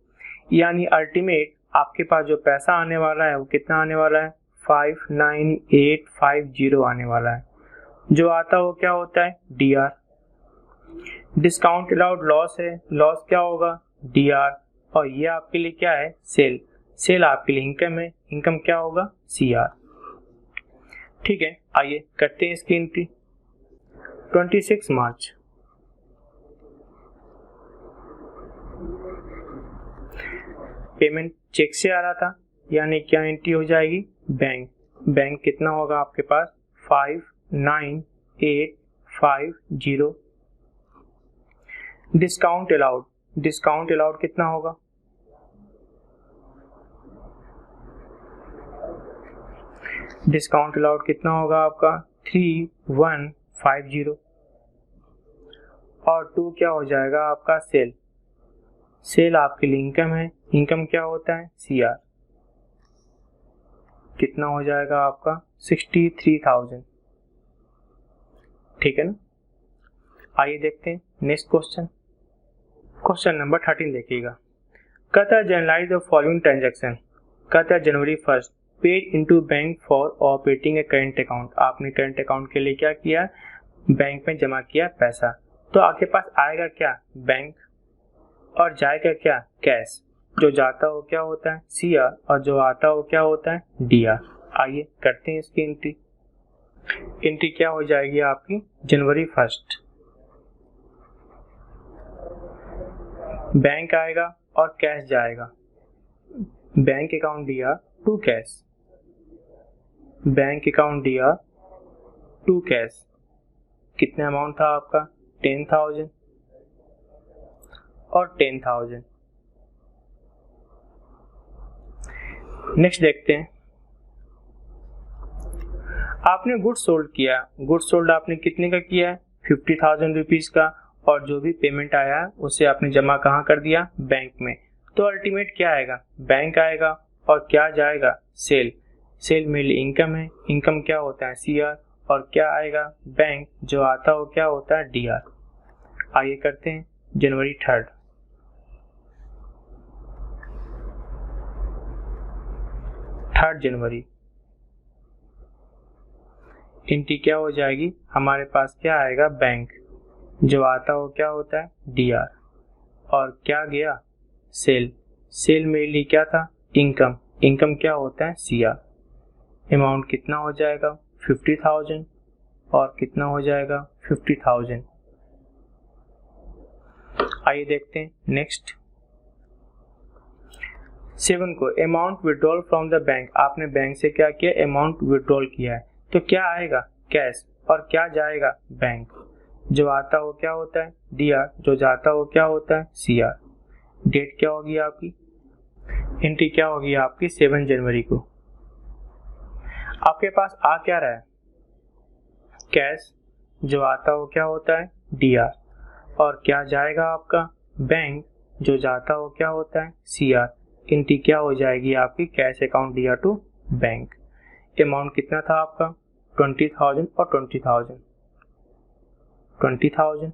यानी अल्टीमेट आपके पास जो पैसा आने वाला है वो कितना आने वाला है? 59850 आने वाला है। जो आता है वो क्या होता है? DR। डिस्काउंट अलाउड लॉस है, लॉस क्या होगा? DR। और ये आपके लिए क्या है? सेल। सेल आपके लिए इनकम है, इनकम क्या होगा? CR। ठीक है, आइए करते हैं इसकी एंट्री। 26 मार्च। पेमेंट चेक से आ रहा था, यानी क्या एंट्री हो जाएगी? बैंक कितना होगा आपके पास? 59850। डिस्काउंट अलाउड कितना होगा? डिस्काउंट अलाउड कितना होगा आपका? 3150। और 2 क्या हो जाएगा आपका? सेल आपके लिए इनकम है, इनकम क्या होता है? CR। कितना हो जाएगा आपका? 63,000। ठीक है ना? आइए देखते हैं नेक्स्ट क्वेश्चन। क्वेश्चन नंबर 13 देखिएगा। कहता है जनरलाइज द फॉलोइंग ट्रांजैक्शन। कहता है जनवरी 1 paid into bank for operating A current account. आपने करंट अकाउंट के लिए क्या किया, बैंक में जमा किया पैसा। तो आपके पास आएगा क्या, बैंक, और जाएगा क्या, कैश। जो जाता हो क्या होता है, CR, और जो आता हो क्या होता है, DR। आइए करते हैं इसकी एंट्री। एंट्री क्या हो जाएगी आपकी, जनवरी 1 बैंक आएगा और कैश जाएगा। Bank account DR to cash, bank account DR to cash. कितना अमाउंट था आपका, 10,000 और 10,000। नेक्स्ट देखते हैं, आपने गुड सोल्ड किया। गुड सोल्ड आपने कितने का किया है, 50,000 रुपीज का, और जो भी पेमेंट आया है उसे आपने जमा कहाँ कर दिया, बैंक में। तो अल्टीमेट क्या आएगा, बैंक आएगा, और क्या जाएगा, सेल। सेल मेनली इनकम है, इनकम क्या होता है, CR, और क्या आएगा, बैंक। जो आता हो क्या होता है, DR। आइए करते हैं जनवरी 3 जनवरी। एंट्री क्या हो जाएगी, हमारे पास क्या आएगा, बैंक। जो आता हो क्या होता है, DR, और क्या गया, सेल। सेल मेरे लिए क्या था, इनकम। इनकम क्या होता है, CR। अमाउंट कितना हो जाएगा, 50,000, और कितना हो जाएगा, 50,000। आइए देखते हैं नेक्स्ट। 7 को amount withdrawal from the bank. आपने बैंक से क्या किया, अमाउंट विड्रॉल किया है। तो क्या आएगा, कैश, और क्या जाएगा, बैंक। जो आता हो क्या होता है, DR, जो जाता हो क्या होता है, CR। डेट क्या होगी आपकी, एंट्री क्या होगी आपकी, 7 जनवरी को। आपके पास आ क्या रहा है, कैश। जो आता हो क्या होता है, DR, और क्या जाएगा आपका, बैंक। जो जाता हो क्या होता है, CR। एंट्री क्या हो जाएगी आपकी, cash account DR to bank. Amount कितना था आपका, 20,000 और 20,000, 20,000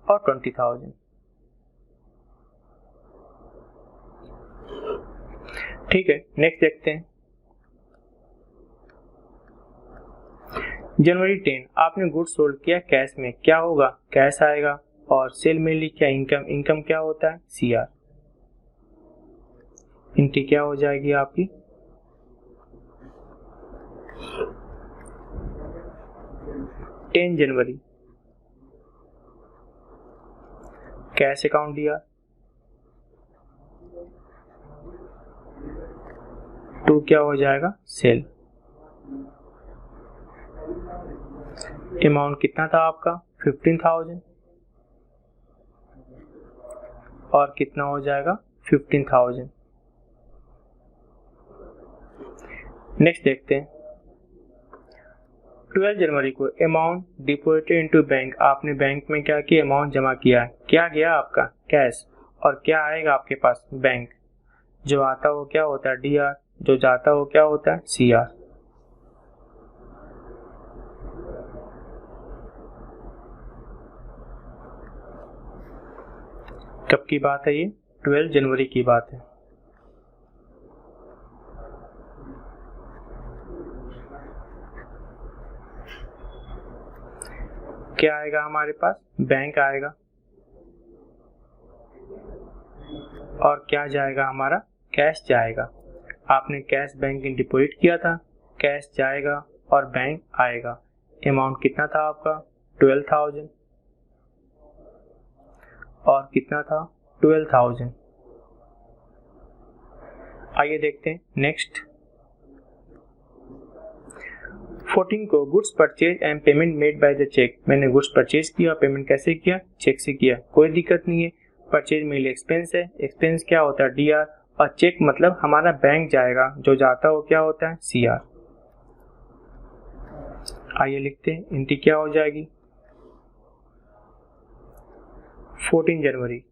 और 20,000। ठीक है, नेक्स्ट देखते हैं। जनवरी 10 आपने गुड सोल्ड किया कैश में। क्या होगा, कैश आएगा, और सेल में ली क्या, इनकम। इनकम क्या होता है, CR। एंट्री क्या हो जाएगी आपकी, जनवरी। कैश अकाउंट DR टू क्या हो जाएगा, सेल। अमाउंट कितना था आपका, 15,000, और कितना हो जाएगा, 15,000। नेक्स्ट देखते हैं, 12 जनवरी को अमाउंट डिपॉजिटेड इनटू बैंक। आपने बैंक में क्या किया, अमाउंट जमा किया। क्या गया आपका, कैश, और क्या आएगा आपके पास, बैंक। जो आता हो क्या होता है, DR, जो जाता हो क्या होता है, CR। कब की बात है ये, 12 जनवरी की बात है। क्या आएगा हमारे पास, बैंक आएगा, और क्या जाएगा हमारा, कैश जाएगा। आपने कैश बैंक में डिपॉजिट किया था, कैश जाएगा और बैंक आएगा। अमाउंट कितना था आपका, 12,000, और कितना था, 12,000। आइए देखते हैं नेक्स्ट। 14 को goods purchase and payment made by the cheque. मैंने गुड्स परचेज किया, पेमेंट कैसे किया, चेक से किया। कोई दिक्कत नहीं है। परचेज मेरे लिए एक्सपेंस है, एक्सपेंस क्या होता है, DR, और चेक मतलब हमारा बैंक जाएगा। जो जाता हो क्या होता है, CR। आइए लिखते हैं, एंट्री क्या हो जाएगी, 14 जनवरी।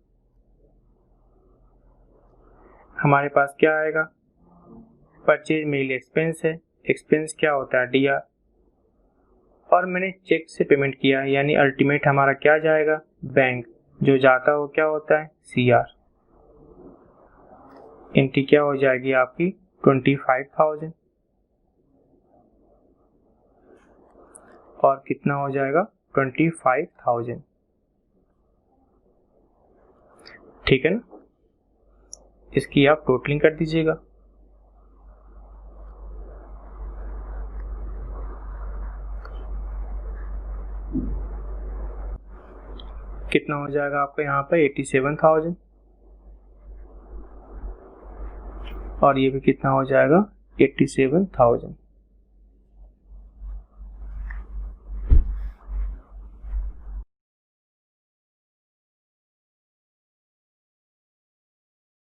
हमारे पास क्या आएगा, परचेज मेरे लिए एक्सपेंस है, एक्सपेंस क्या होता है, DR, और मैंने चेक से पेमेंट किया, यानी अल्टीमेट हमारा क्या जाएगा, बैंक। जो जाता है वो क्या होता है, CR। एंट्री क्या हो जाएगी आपकी 25,000 और कितना हो जाएगा 25,000, ठीक है ना। इसकी आप टोटलिंग कर दीजिएगा। कितना हो जाएगा आपका यहाँ पर 87,000 और ये भी कितना हो जाएगा 87,000।